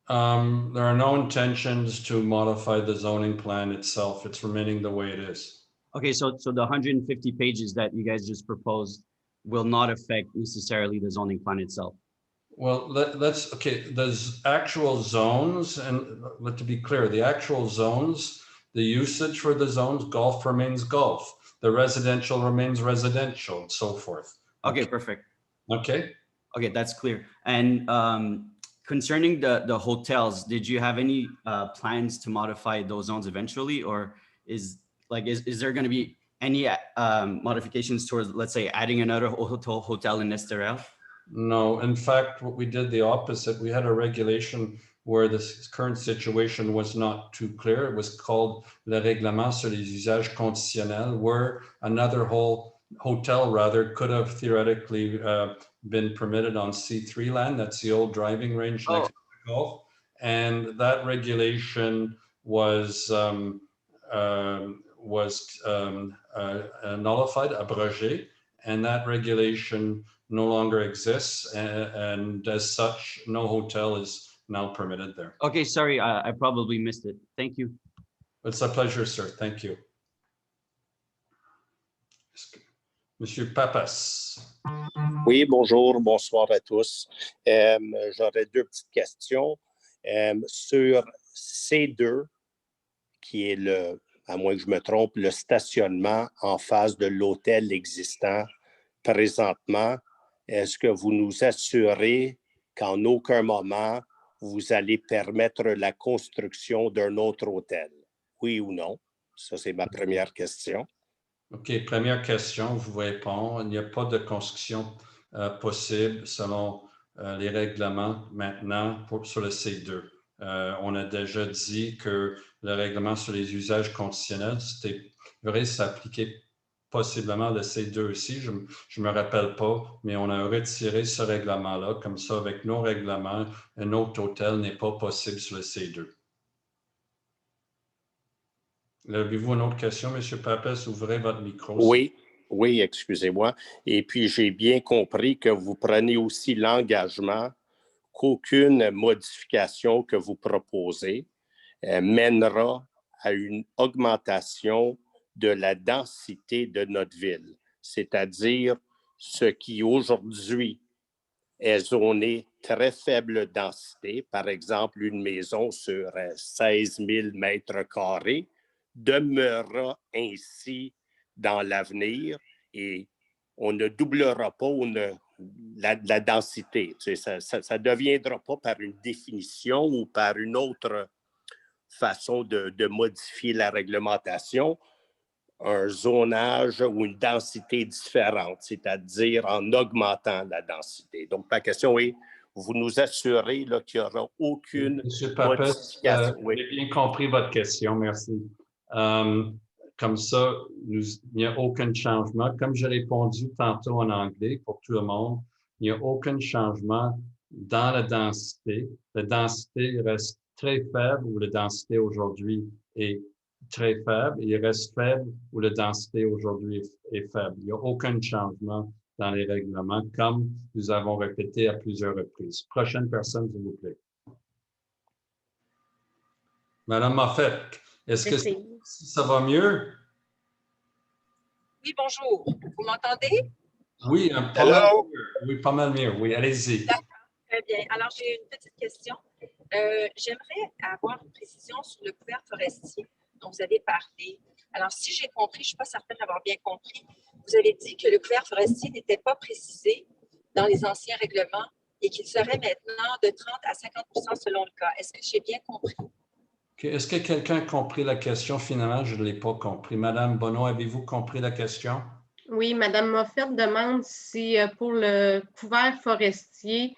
There are no intentions to modify the zoning plan itself. It's remaining the way it is. Okay, so the 150 pages that you guys just proposed will not affect necessarily the zoning plan itself. Well, there's actual zones, and to be clear, the actual zones, the usage for the zones, golf remains golf. The residential remains residential, and so forth. Okay, perfect. Okay. Okay, that's clear. And concerning the hotels, did you have any plans to modify those zones eventually, or is there going to be any modifications towards, let's say, adding another hotel in Esterel? No, in fact, what we did the opposite. We had a regulation where the current situation was not too clear. It was called le règlement sur les usages conditionnels, where another hotel could have theoretically been permitted on C3 land. That's the old driving range next to the golf. And that regulation was nullified, abrogé, and that regulation no longer exists, and as such, no hotel is now permitted there. Okay, sorry, I probably missed it. Thank you. It's a pleasure, sir. Thank you. Monsieur Pappas. Oui, bonjour, bonsoir à tous. J'aurais deux petites questions. Sur C2, qui est à moins que je me trompe, le stationnement en face de l'hôtel existant présentement, est-ce que vous nous assurez qu'en aucun moment, vous allez permettre la construction d'un autre hôtel? Oui ou non? Ça, c'est ma première question. OK, première question, je vous réponds. Il n'y a pas de construction possible selon les règlements maintenant sur le C2. On a déjà dit que le règlement sur les usages conditionnels, c'était vrai, s'appliquer possiblement le C2 aussi, je ne me rappelle pas, mais on a retiré ce règlement-là. Comme ça, avec nos règlements, un autre hôtel n'est pas possible sur le C2. Avez-vous une autre question, M. Pappas? Ouvrez votre micro. Oui, excusez-moi. Et puis, j'ai bien compris que vous prenez aussi l'engagement qu'aucune modification que vous proposez mènera à une augmentation de la densité de notre ville, c'est-à-dire ce qui aujourd'hui est zoné très faible densité, par exemple une maison sur 16 000 mètres carrés, demeurera ainsi dans l'avenir et on ne doublera pas la densité. Tu sais, ça ne deviendra pas par une définition ou par une autre façon de modifier la réglementation, un zonage ou une densité différente, c'est-à-dire en augmentant la densité. Donc, ma question est, vous nous assurez qu'il n'y aura aucune Monsieur Papes, modification. Oui. j'ai bien compris votre question, merci. Comme ça, il n'y a aucun changement. Comme j'ai répondu tantôt en anglais pour tout le monde, il n'y a aucun changement dans la densité. La densité reste très faible où la densité aujourd'hui est très faible. Il reste faible où la densité aujourd'hui est faible. Il n'y a aucun changement dans les règlements, comme nous avons répété à plusieurs reprises. Prochaine personne, s'il vous plaît. Madame Moffett, est-ce que ça va mieux? Oui, bonjour. Vous m'entendez? Oui, pas mal mieux. Oui, pas mal mieux. Oui, allez-y. D'accord, très bien. Alors, j'ai une petite question. J'aimerais avoir une précision sur le couvert forestier dont vous avez parlé. Alors, si j'ai compris, je ne suis pas certaine d'avoir bien compris, vous avez dit que le couvert forestier n'était pas précisé dans les anciens règlements et qu'il serait maintenant de 30 à 50 selon le cas. Est-ce que j'ai bien compris? Okay. Est-ce que quelqu'un a compris la question? Finalement, je ne l'ai pas compris. Madame Bonneau, avez-vous compris la question? Oui, Madame Moffett demande si pour le couvert forestier,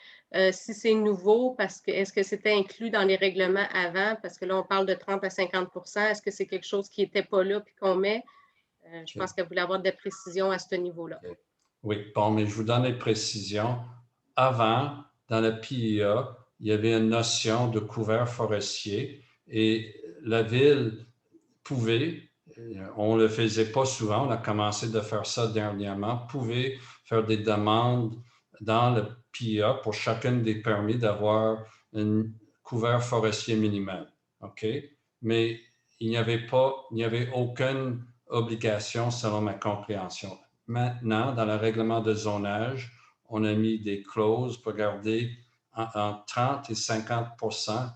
si c'est nouveau, parce que est-ce que c'était inclus dans les règlements avant? Parce que là, on parle de 30 à 50 Est-ce que c'est quelque chose qui n'était pas là puis qu'on met? Je pense qu'elle voulait avoir des précisions à ce niveau-là. Oui, bon, mais je vous donne les précisions. Avant, dans la PIA, il y avait une notion de couvert forestier et la ville pouvait, on ne le faisait pas souvent, on a commencé de faire ça dernièrement, pouvait faire des demandes dans le PIA pour chacun des permis d'avoir un couvert forestier minimal. OK? Mais il n'y avait aucune obligation selon ma compréhension. Maintenant, dans le règlement de zonage, on a mis des clauses pour garder entre 30 et 50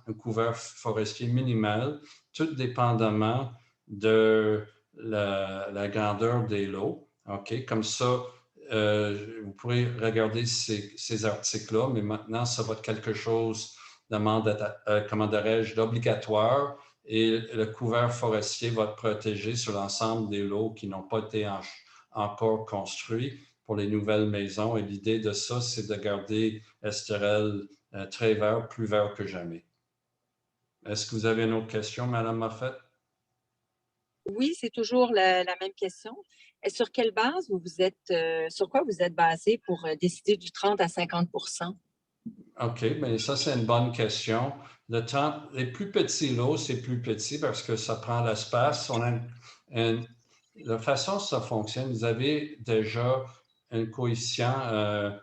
un couvert forestier minimal, tout dépendamment de la grandeur des lots. OK? Comme ça, vous pourrez regarder ces articles-là, mais maintenant, ça va être quelque chose d'obligatoire et le couvert forestier va être protégé sur l'ensemble des lots qui n'ont pas été encore construits pour les nouvelles maisons. Et l'idée de ça, c'est de garder Esterel très vert, plus vert que jamais. Est-ce que vous avez une autre question, Madame Moffett? Oui, c'est toujours la même question. Et sur quelle base sur quoi vous êtes basé pour décider du 30 à 50 OK, bien ça, c'est une bonne question. Les plus petits lots, c'est plus petit parce que ça prend l'espace. La façon dont ça fonctionne, vous avez déjà un coefficient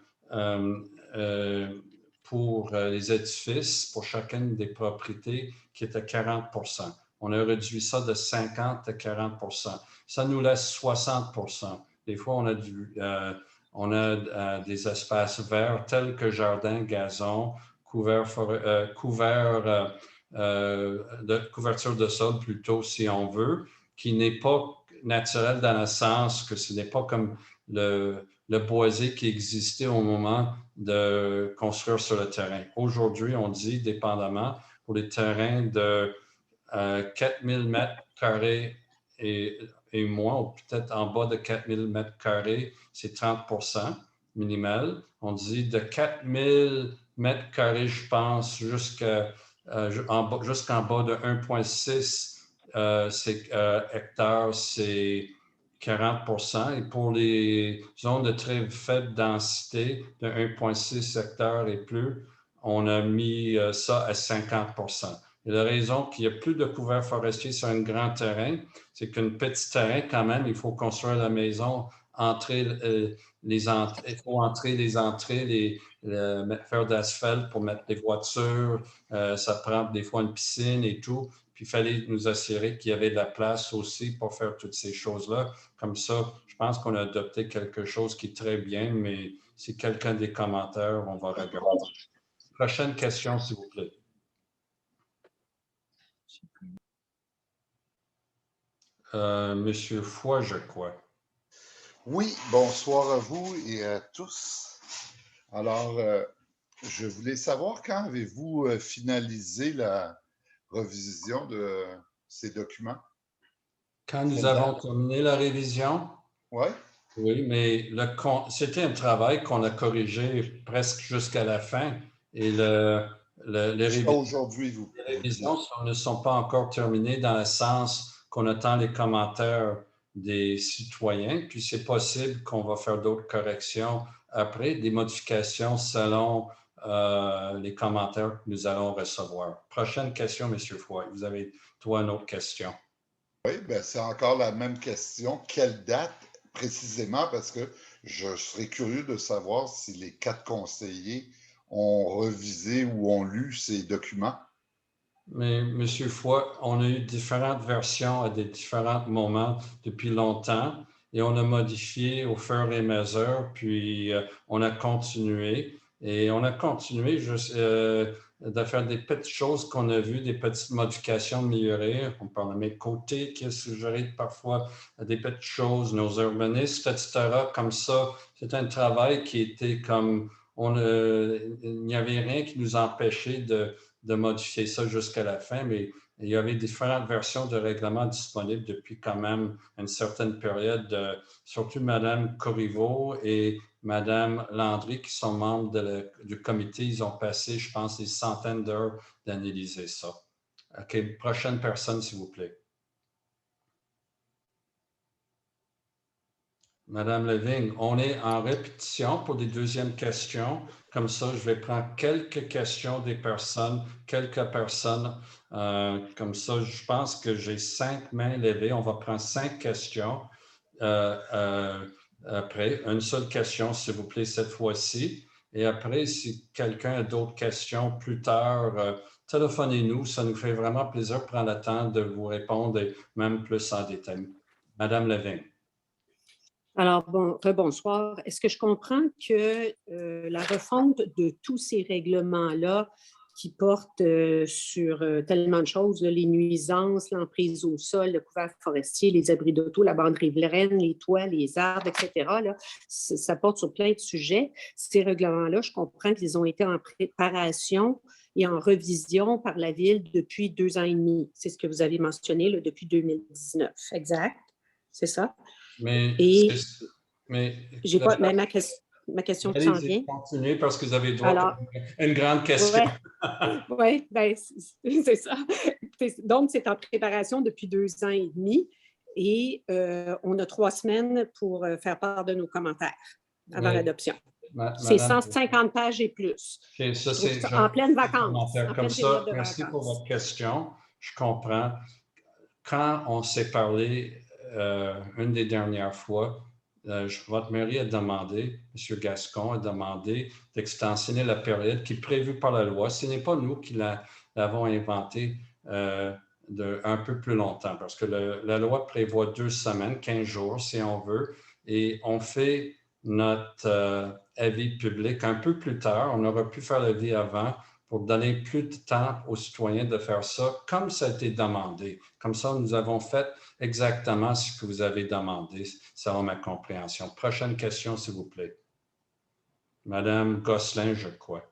pour les édifices, pour chacune des propriétés, qui est à 40 On a réduit ça de 50 à 40 Ça nous laisse 60 Des fois, on a des espaces verts tels que jardin, gazon, couverture de sol plutôt, si on veut, qui n'est pas naturel dans le sens que ce n'est pas comme le boisé qui existait au moment de construire sur le terrain. Aujourd'hui, on dit, dépendamment, pour les terrains de 4000 mètres carrés et moins, ou peut-être en bas de 4000 mètres carrés, c'est 30 minimal. On dit de 4000 mètres carrés, je pense, jusqu'en bas de 1,6 hectares, c'est 40 Et pour les zones de très faible densité, de 1,6 hectares et plus, on a mis ça à 50 Et la raison qu'il n'y a plus de couvert forestier sur un grand terrain, c'est qu'un petit terrain, quand même, il faut construire la maison, il faut entrer les entrées, faire d'asphalte pour mettre les voitures, ça prend des fois une piscine et tout. Puis il fallait nous assurer qu'il y avait de la place aussi pour faire toutes ces choses-là. Comme ça, je pense qu'on a adopté quelque chose qui est très bien, mais si quelqu'un des commentaires, on va regarder. Prochaine question, s'il vous plaît. Monsieur Foy, je crois. Oui, bonsoir à vous et à tous. Alors, je voulais savoir quand avez-vous finalisé la révision de ces documents? Quand nous avons terminé la révision? Oui. Oui, mais c'était un travail qu'on a corrigé presque jusqu'à la fin. Et les aujourd'hui, vous. Les révisions ne sont pas encore terminées dans le sens qu'on attend les commentaires des citoyens, puis c'est possible qu'on va faire d'autres corrections après, des modifications selon les commentaires que nous allons recevoir. Prochaine question, M. Foy. Vous avez, toi, une autre question. Oui, bien, c'est encore la même question. Quelle date précisément? Parce que je serais curieux de savoir si les 4 conseillers ont revisé ou ont lu ces documents. Mais M. Foy, on a eu différentes versions à des différents moments depuis longtemps et on a modifié au fur et à mesure, puis on a continué. Et on a continué de faire des petites choses qu'on a vues, des petites modifications améliorées. On parle de mes côtés qui a suggéré parfois des petites choses, nos urbanistes, etc. Comme ça, c'est un travail qui était comme... il n'y avait rien qui nous empêchait de modifier ça jusqu'à la fin, mais il y avait différentes versions de règlement disponibles depuis quand même une certaine période, surtout Mme Corriveau et Mme Landry, qui sont membres du comité. Ils ont passé, je pense, des centaines d'heures d'analyser ça. OK, prochaine personne, s'il vous plaît. Madame Leving, on est en répétition pour des deuxièmes questions. Comme ça, je vais prendre quelques questions des personnes, quelques personnes. Comme ça, je pense que j'ai 5 mains levées. On va prendre 5 questions. Après, une seule question, s'il vous plaît, cette fois-ci. Et après, si quelqu'un a d'autres questions plus tard, téléphonez-nous. Ça nous fait vraiment plaisir de prendre le temps de vous répondre et même plus en détail. Madame Leving. Alors, rebonsoir. Est-ce que je comprends que la refonte de tous ces règlements-là qui portent sur tellement de choses, les nuisances, l'emprise au sol, le couvert forestier, les abris d'auto, la bande riveraine, les toits, les arbres, etc., là, ça porte sur plein de sujets. Ces règlements-là, je comprends qu'ils ont été en préparation et en revision par la Ville depuis 2 ans et demi. C'est ce que vous avez mentionné là, depuis 2019. Exact? C'est ça? Mais ma question s'en vient. Continuez parce que vous avez droit à une grande question. Oui, ben, c'est ça. Donc, c'est en préparation depuis 2 ans et demi et on a 3 semaines pour faire part de nos commentaires avant l'adoption. C'est 150 pages et plus. Okay, ça, c'est en pleine vacances. Comme ça, merci pour votre question. Je comprends. Quand on s'est parlé une des dernières fois, votre mairie a demandé, M. Gascon a demandé d'extensionner la période qui est prévue par la loi. Ce n'est pas nous qui l'avons inventée un peu plus longtemps, parce que la loi prévoit 2 semaines, 15 jours, si on veut, et on fait notre avis public un peu plus tard. On aurait pu faire l'avis avant pour donner plus de temps aux citoyens de faire ça comme ça a été demandé. Comme ça, nous avons fait exactement ce que vous avez demandé, selon ma compréhension. Prochaine question, s'il vous plaît. Madame Gosselin, je crois.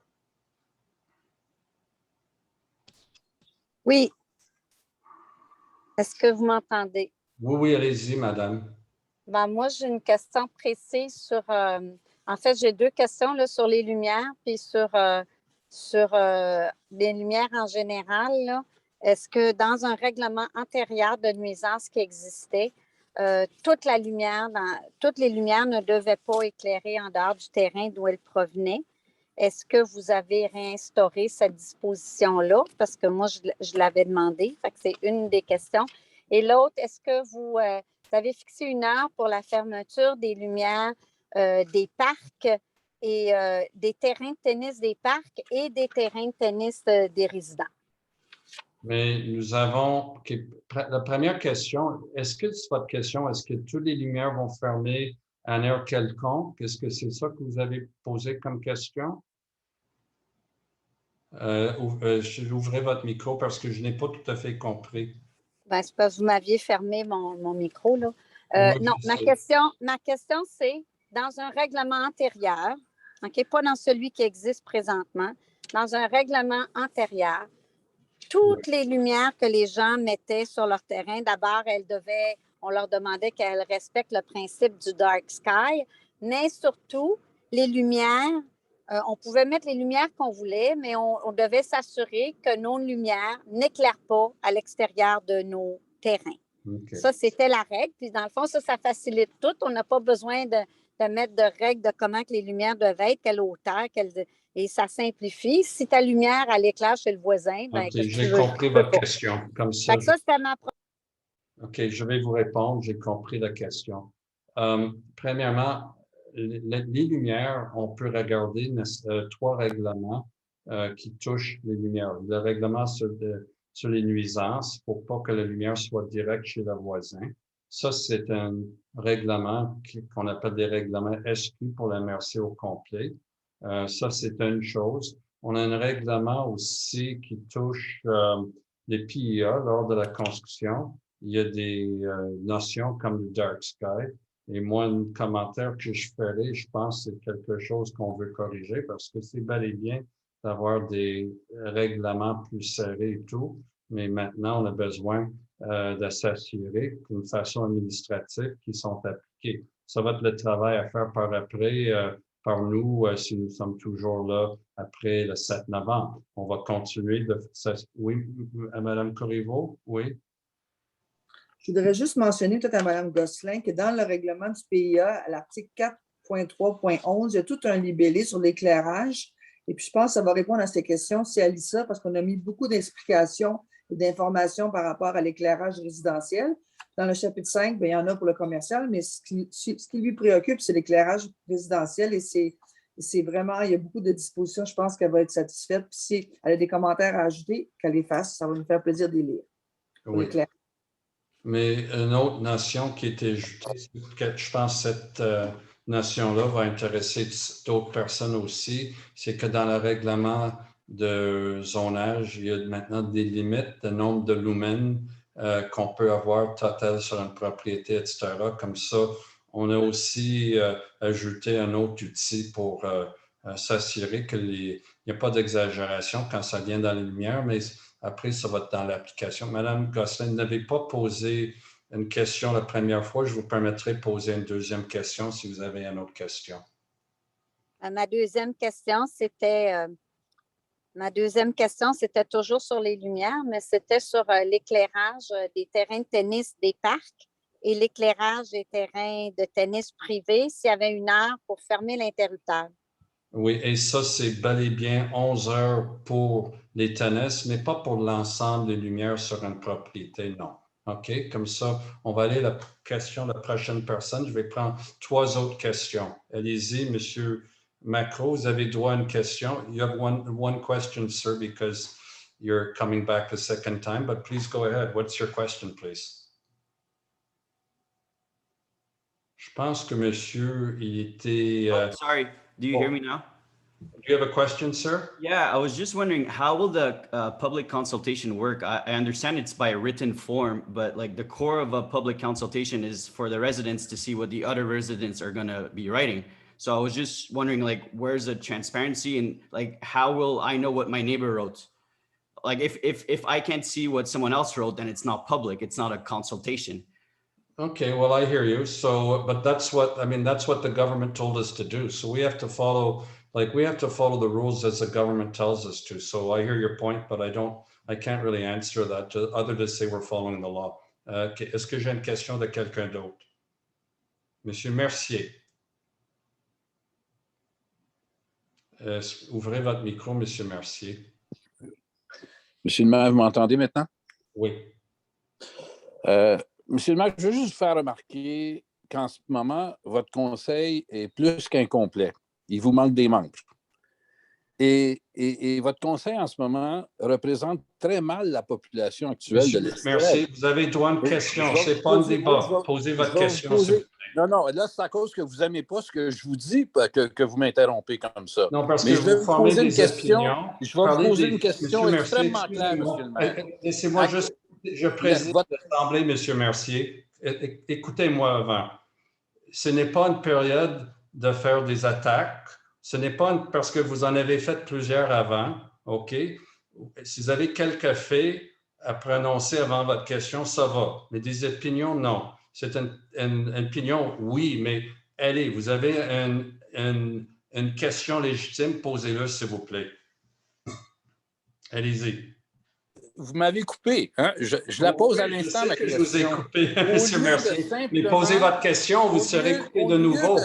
Oui. Est-ce que vous m'entendez? Oui, allez-y, madame. Ben, moi, j'ai une question précise sur... en fait, j'ai 2 questions là, sur les lumières puis sur les lumières en général. Est-ce que dans un règlement antérieur de nuisance qui existait, toutes les lumières ne devaient pas éclairer en dehors du terrain d'où elles provenaient? Est-ce que vous avez réinstauré cette disposition-là? Parce que moi, je l'avais demandé. Fait que c'est une des questions. Et l'autre, est-ce que vous avez fixé une heure pour la fermeture des lumières des parcs et des terrains de tennis des parcs et des terrains de tennis des résidents? Mais nous avons, la première question, est-ce que c'est votre question, est-ce que toutes les lumières vont fermer à une heure quelconque? Est-ce que c'est ça que vous avez posé comme question? Ouvrez votre micro parce que je n'ai pas tout à fait compris. Ben, c'est parce que vous m'aviez fermé mon micro, là. Non, ma question, c'est dans un règlement antérieur, OK, pas dans celui qui existe présentement, dans un règlement antérieur, toutes les lumières que les gens mettaient sur leur terrain, d'abord, on leur demandait qu'elles respectent le principe du dark sky, mais surtout, les lumières, on pouvait mettre les lumières qu'on voulait, mais on devait s'assurer que nos lumières n'éclairent pas à l'extérieur de nos terrains. Okay. Ça, c'était la règle. Puis, dans le fond, ça facilite tout. On n'a pas besoin de mettre de règles de comment que les lumières doivent être, quelle hauteur, et ça simplifie. Si ta lumière, elle éclaire chez le voisin, ben, okay, j'ai compris votre question. Comme ça, ça c'était ma OK, je vais vous répondre. J'ai compris la question. Premièrement, les lumières, on peut regarder 3 règlements qui touchent les lumières. Le règlement sur les nuisances pour pas que la lumière soit directe chez le voisin. Ça, c'est un règlement qu'on appelle des règlements SQ pour la MRC au complet. Ça, c'est une chose. On a un règlement aussi qui touche les PIA lors de la construction. Il y a des notions comme le dark sky. Et moi, un commentaire que je ferai, je pense que c'est quelque chose qu'on veut corriger parce que c'est bel et bien d'avoir des règlements plus serrés et tout. Mais maintenant, on a besoin de s'assurer d'une façon administrative qui sont appliquées. Ça va être le travail à faire par après, par nous, si nous sommes toujours là après le 7 novembre. On va continuer de... Oui, Mme Corriveau, oui. Je voudrais juste mentionner peut-être à Mme Gosselin que dans le règlement du PIA, à l'article 4.3.11, il y a tout un libellé sur l'éclairage. Et puis, je pense que ça va répondre à ces questions si elle lit ça, parce qu'on a mis beaucoup d'explications et d'informations par rapport à l'éclairage résidentiel. Dans le chapitre 5, bien, il y en a pour le commercial, mais ce qui lui préoccupe, c'est l'éclairage résidentiel et c'est vraiment, il y a beaucoup de dispositions. Je pense qu'elle va être satisfaite. Puis si elle a des commentaires à ajouter, qu'elle les fasse. Ça va nous faire plaisir de les lire. Oui. Mais une autre notion qui est ajoutée, je pense que cette notion-là va intéresser d'autres personnes aussi, c'est que dans le règlement de zonage, il y a maintenant des limites de nombre de lumens qu'on peut avoir total sur une propriété, etc. Comme ça, on a aussi ajouté un autre outil pour s'assurer qu'il n'y a pas d'exagération quand ça vient dans les lumières, mais après, ça va être dans l'application. Madame Gosselin, vous n'avez pas posé une question la première fois. Je vous permettrai de poser une deuxième question si vous avez une autre question. Ma deuxième question, c'était toujours sur les lumières, mais c'était sur l'éclairage des terrains de tennis des parcs et l'éclairage des terrains de tennis privés s'il y avait une heure pour fermer l'interrupteur. Oui, et ça, c'est bel et bien 11 heures pour les tennis, mais pas pour l'ensemble des lumières sur une propriété, non. OK? Comme ça, on va aller à la question de la prochaine personne. Je vais prendre 3 autres questions. Allez-y, Monsieur Macro, vous avez droit à une question. You have one question, sir, because you're coming back the second time, but please go ahead. What's your question, please? Je pense que monsieur, il était... Sorry, do you hear me now? Do you have a question, sir? Yeah, I was just wondering, how will the public consultation work? I understand it's by a written form, but like the core of a public consultation is for the residents to see what the other residents are going to be writing. So I was just wondering, like, where's the transparency and like, how will I know what my neighbor wrote? Like, if I can't see what someone else wrote, then it's not public. It's not a consultation. Okay, well, I hear you. So, but that's what the government told us to do. So we have to follow the rules as the government tells us to. So I hear your point, but I can't really answer that other than say we're following the law. Est-ce que j'ai une question de quelqu'un d'autre? Monsieur Mercier. Ouvrez votre micro, Monsieur Mercier. Monsieur le maire, vous m'entendez maintenant? Oui. Monsieur le maire, je veux juste vous faire remarquer qu'en ce moment, votre conseil est plus qu'incomplet. Il vous manque des membres. Et votre conseil en ce moment représente très mal la population actuelle de l'Estérel. Merci. Vous avez droit à une question. Ce n'est pas un débat. Posez votre question. Non, là, c'est à cause que vous n'aimez pas ce que je vous dis que vous m'interrompez comme ça. Non, parce mais que je vais vous vous formez poser une des question. opinions. Je vais vous poser une question Monsieur extrêmement Mercier, claire, monsieur le maire. Laissez-moi juste, je préside l'Assemblée, monsieur Mercier. Écoutez-moi avant. Ce n'est pas une période de faire des attaques. Ce n'est pas parce que vous en avez fait plusieurs avant, OK? Si vous avez quelques faits à prononcer avant votre question, ça va. Mais des opinions, non. C'est une opinion, oui, mais allez, vous avez une question légitime, posez-le, s'il vous plaît. Allez-y. Vous m'avez coupé. Hein? Je la pose à l'instant, ma question. Je vous ai coupé, M. Mercier. Mais posez votre question, vous serez coupé de nouveau.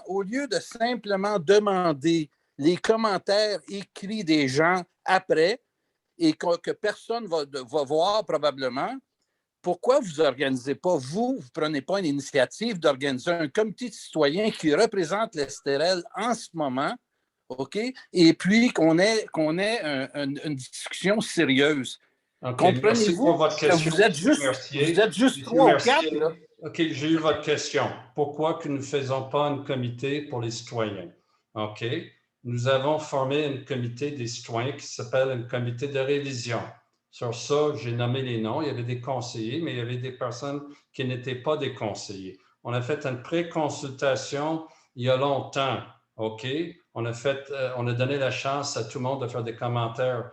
Au lieu de simplement demander les commentaires écrits des gens après et que personne va voir probablement, pourquoi vous n'organisez pas, vous prenez pas une initiative d'organiser un comité de citoyens qui représente l'Estérel en ce moment, OK? Et puis qu'on ait une discussion sérieuse. Okay, comprenez-vous que vous êtes juste 3 ou 4? Là. OK, j'ai eu votre question. Pourquoi que nous ne faisons pas un comité pour les citoyens? OK? Nous avons formé un comité des citoyens qui s'appelle un comité de révision. Sur ça, j'ai nommé les noms. Il y avait des conseillers, mais il y avait des personnes qui n'étaient pas des conseillers. On a fait une pré-consultation il y a longtemps. OK? On a donné la chance à tout le monde de faire des commentaires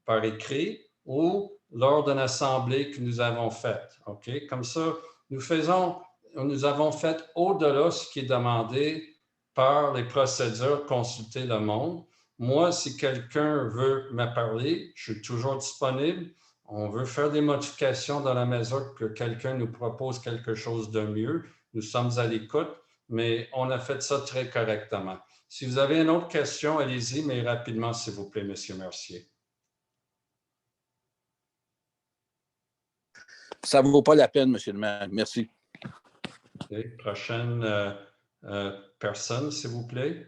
par écrit ou lors d'une assemblée que nous avons faite. OK? Comme ça, nous avons fait au-delà de ce qui est demandé par les procédures consulter le monde. Moi, si quelqu'un veut me parler, je suis toujours disponible. On veut faire des modifications dans la mesure que quelqu'un nous propose quelque chose de mieux. Nous sommes à l'écoute, mais on a fait ça très correctement. Si vous avez une autre question, allez-y, mais rapidement, s'il vous plaît, M. Mercier. Ça ne vaut pas la peine, M. le maire. Merci. Okay. Prochaine personne, s'il vous plaît.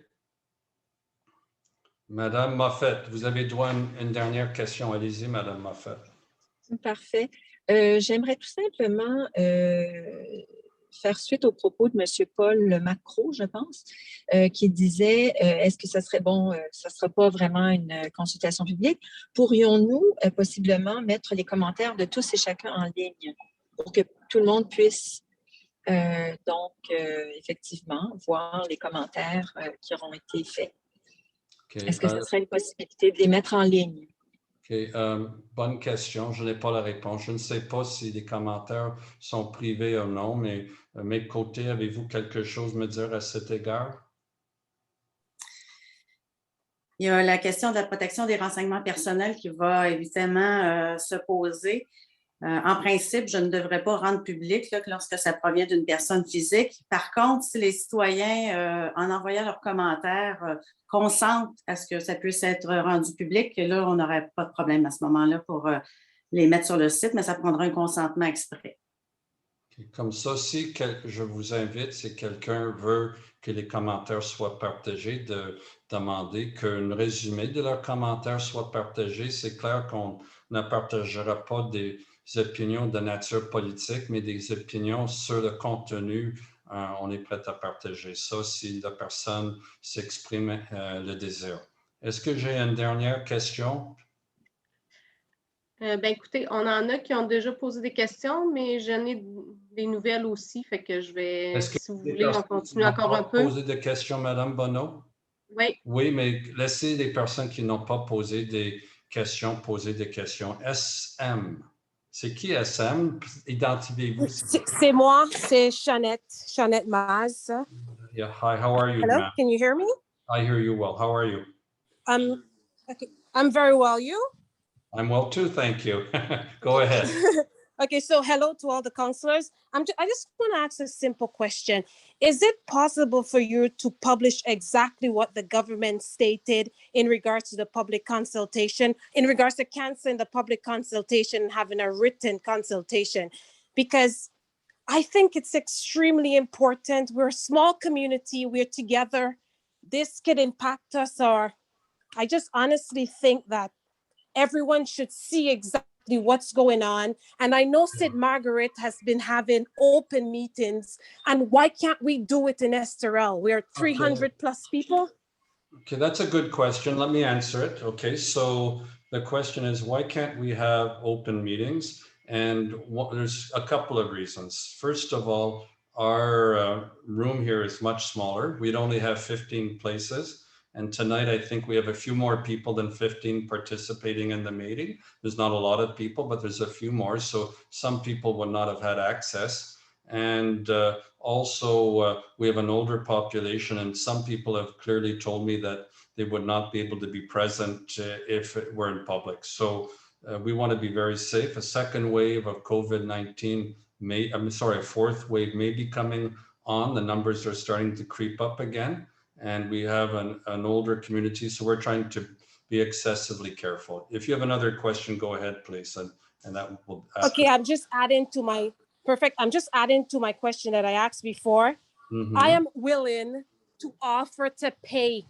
Madame Moffett, vous avez droit à une dernière question. Allez-y, Madame Moffett. Parfait. J'aimerais tout simplement faire suite aux propos de M. Paul Macro, je pense, qui disait est-ce que ça serait bon, ça ne sera pas vraiment une consultation publique? Pourrions-nous possiblement mettre les commentaires de tous et chacun en ligne pour que tout le monde puisse effectivement voir les commentaires qui auront été faits? Okay. Est-ce que ce serait une possibilité de les mettre en ligne? OK. Bonne question. Je n'ai pas la réponse. Je ne sais pas si les commentaires sont privés ou non, mais de mes côtés, avez-vous quelque chose à me dire à cet égard? Il y a la question de la protection des renseignements personnels qui va évidemment se poser. En principe, je ne devrais pas rendre public là, lorsque ça provient d'une personne physique. Par contre, si les citoyens, en envoyant leurs commentaires, consentent à ce que ça puisse être rendu public, là, on n'aurait pas de problème à ce moment-là pour les mettre sur le site, mais ça prendra un consentement exprès. Comme ça, si je vous invite, si quelqu'un veut que les commentaires soient partagés, de demander qu'un résumé de leurs commentaires soit partagé. C'est clair qu'on ne partagera pas des opinions de nature politique, mais des opinions sur le contenu. On est prêt à partager ça si la personne s'exprime le désir. Est-ce que j'ai une dernière question? Écoutez, on en a qui ont déjà posé des questions, mais j'en ai des nouvelles aussi, fait que je vais, si vous voulez, on continue encore un peu. Poser des questions, Mme Bonneau? Oui. Oui, mais laissez les personnes qui n'ont pas posé des questions poser des questions. SM. C'est qui SM? Identifiez-vous. C'est moi, c'est Shanette Maz. Yeah, hi, how are you? Hello, can you hear me? I hear you well. How are you? Okay. I'm very well. You? I'm well too, thank you. Go ahead. Okay, so hello to all the counselors. I just want to ask a simple question. Is it possible for you to publish exactly what the government stated in regards to the public consultation, in regards to canceling the public consultation and having a written consultation? Because I think it's extremely important. We're a small community. We're together. This could impact us or I just honestly think that everyone should see exactly what's going on. And I know St. Margaret has been having open meetings, and why can't we do it in Estoril? We are 300 plus people. Okay, that's a good question. Let me answer it. Okay, so the question is, why can't we have open meetings? And there's a couple of reasons. First of all, our room here is much smaller. We'd only have 15 places. And tonight, I think we have a few more people than 15 participating in the meeting. There's not a lot of people, but there's a few more. So some people would not have had access. And also, we have an older population, and some people have clearly told me that they would not be able to be present if it were in public. So we want to be very safe. A second wave of COVID-19 a fourth wave may be coming on. The numbers are starting to creep up again, and we have an older community, so we're trying to be excessively careful. If you have another question, go ahead, please, and that will. Okay, I'm just adding to my I'm just adding to my question that I asked before. Mm-hmm. I am willing to offer to pay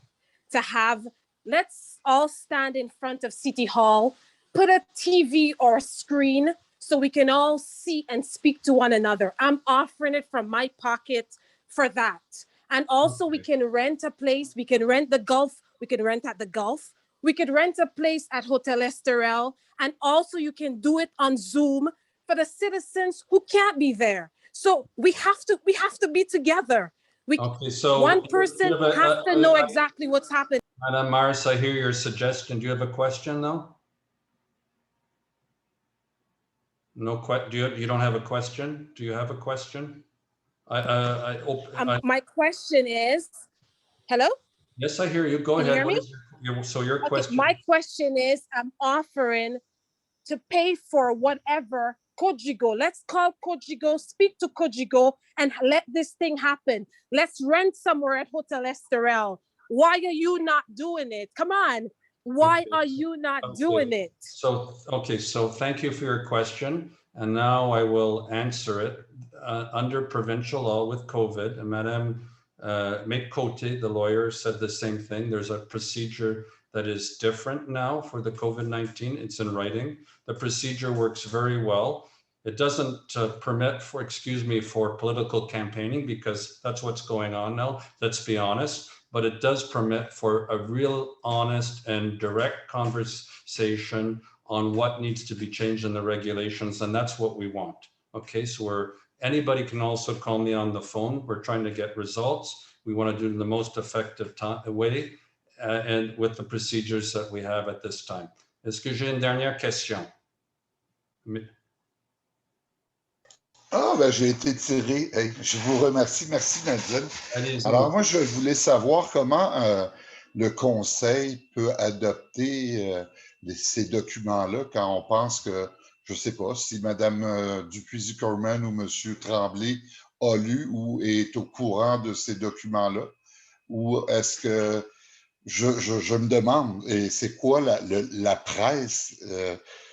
to have, let's all stand in front of City Hall, put a TV or a screen so we can all see and speak to one another. I'm offering it from my pocket for that. And also we can rent a place, we can rent the Gulf, we can rent at the Gulf, we could rent a place at Hotel Estoril, and also you can do it on Zoom for the citizens who can't be there. So we have to be together. Okay, so one person has to know exactly what's happening. Madam Mars, I hear your suggestion. Do you have a question though? No, you don't have a question? Do you have a question? My question is, hello? Yes, I hear you. Go Can ahead. you hear me? Your question. My question is, I'm offering to pay for whatever Cogeco. Let's call Cogeco, speak to Cogeco, and let this thing happen. Let's rent somewhere at Hotel Estoril. Why are you not doing it? Come on. Why are you not doing it? So thank you for your question. And now I will answer it. Under provincial law with COVID, and Madame McCote, the lawyer, said the same thing. There's a procedure that is different now for the COVID-19. It's in writing. The procedure works very well. It doesn't permit for political campaigning, because that's what's going on now. Let's be honest. But it does permit for a real honest and direct conversation on what needs to be changed in the regulations. And that's what we want. Okay, so anybody can also call me on the phone. We're trying to get results. We want to do it in the most effective way and with the procedures that we have at this time. Est-ce que j'ai une dernière question? J'ai été tiré. Hey, je vous remercie. Merci, Nadine. Alors, moi, je voulais savoir comment le Conseil peut adopter ces documents-là quand on pense que, je ne sais pas, si Mme Dupuis-Corman ou M. Tremblay a lu ou est au courant de ces documents-là, ou est-ce que je me demande, et c'est quoi la presse?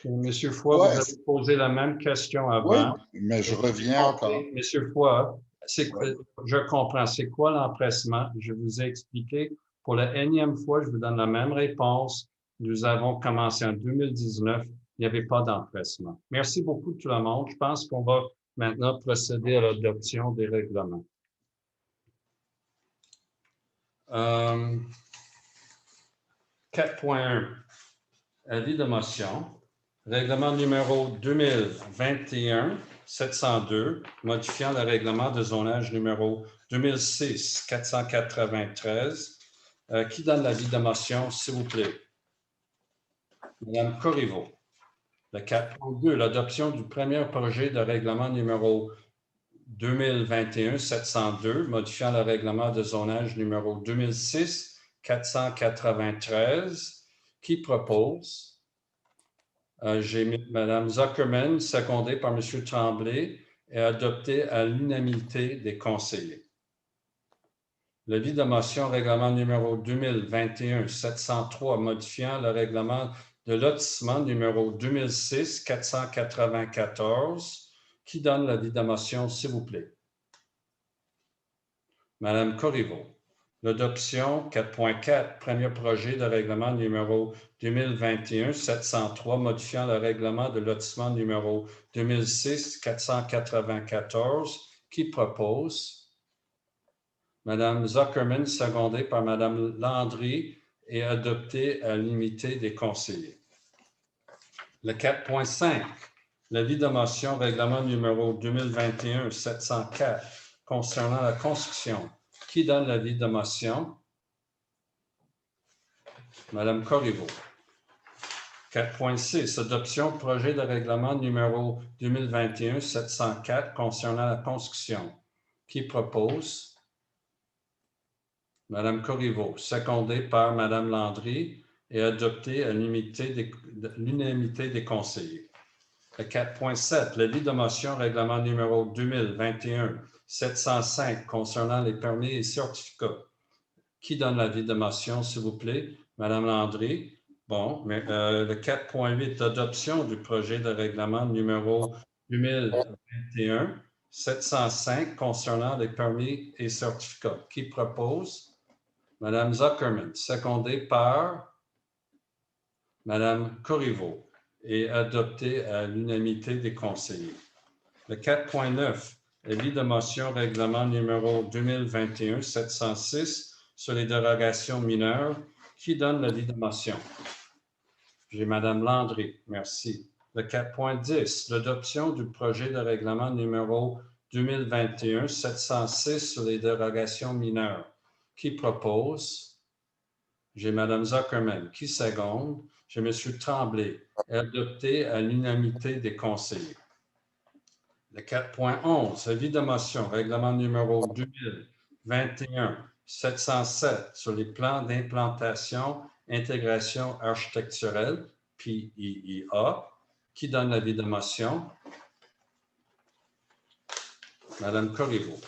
Monsieur Foy, vous avez posé la même question avant. Oui, mais je reviens encore. Monsieur Foy, je comprends. C'est quoi l'empressement? Je vous ai expliqué. Pour la énième fois, je vous donne la même réponse. Nous avons commencé en 2019. Il n'y avait pas d'empressement. Merci beaucoup tout le monde. Je pense qu'on va maintenant procéder à l'adoption des règlements. 4.1, avis de motion. Règlement numéro 2021-702, modifiant le règlement de zonage numéro 2006-493. Qui donne l'avis de motion, s'il vous plaît? Madame Corriveau. Le 4.2, l'adoption du premier projet de règlement numéro 2021-702, modifiant le règlement de zonage numéro 2006-493. Qui propose? J'ai Mme Zuckerman, secondée par M. Tremblay, et adoptée à l'unanimité des conseillers. L'avis de motion règlement numéro 2021-703, modifiant le règlement de lotissement numéro 2006-494. Qui donne l'avis de motion, s'il vous plaît? Madame Corriveau. L'adoption 4.4, premier projet de règlement numéro 2021-703, modifiant le règlement de lotissement numéro 2006-494, qui propose Mme Zuckerman, secondée par Mme Landry, et adopté à l'unanimité des conseillers. Le 4.5, l'avis de motion règlement numéro 2021-704 concernant la construction. Qui donne l'avis de motion? Mme Corriveau. 4.6, adoption projet de règlement numéro 2021-704 concernant la construction. Qui propose? Mme Corriveau, secondée par Mme Landry et adopté à l'unanimité des conseillers. Le 4.7, l'avis de motion règlement numéro 2021-705 concernant les permis et certificats. Qui donne l'avis de motion, s'il vous plaît? Mme Landry. Bon, mais le 4.8, adoption du projet de règlement numéro 2021-705 concernant les permis et certificats. Qui propose? Mme Zuckerman, secondée par Mme Corriveau et adopté à l'unanimité des conseillers. Le 4.9, avis de motion règlement numéro 2021-706 sur les dérogations mineures. Qui donne l'avis de motion? J'ai Mme Landry. Merci. Le 4.10, l'adoption du projet de règlement numéro 2021-706 sur les dérogations mineures. Qui propose? J'ai Mme Zuckerman. Qui seconde? J'ai M. Tremblay. Adopté à l'unanimité des conseillers. Le 4.11, avis de motion, règlement numéro 2021-707 sur les plans d'implantation, intégration architecturelle, PIIA. Qui donne l'avis de motion? Mme Corriveau.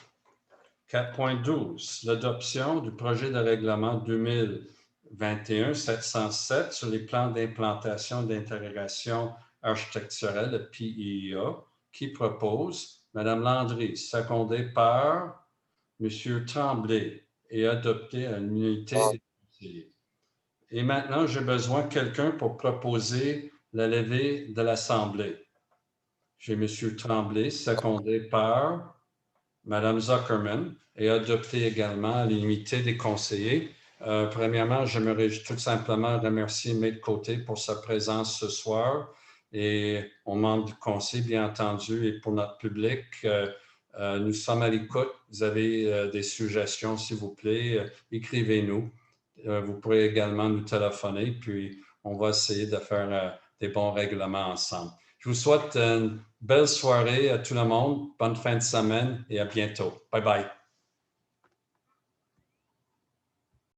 4.12, l'adoption du projet de règlement 2021-707 sur les plans d'implantation d'intégration architecturelle, PIIA. Qui propose? Mme Landry, secondée par M. Tremblay et adopté à l'unanimité des conseillers. Et maintenant, j'ai besoin de quelqu'un pour proposer la levée de l'Assemblée. J'ai M. Tremblay, secondé par Mme Zuckerman et adopté également à l'unanimité des conseillers. Premièrement, j'aimerais tout simplement remercier Maître Côté pour sa présence ce soir et aux membres du conseil, bien entendu, et pour notre public. Nous sommes à l'écoute. Vous avez des suggestions, s'il vous plaît, écrivez-nous. Vous pourrez également nous téléphoner, puis on va essayer de faire des bons règlements ensemble. Je vous souhaite une belle soirée à tout le monde, bonne fin de semaine et à bientôt. Bye bye.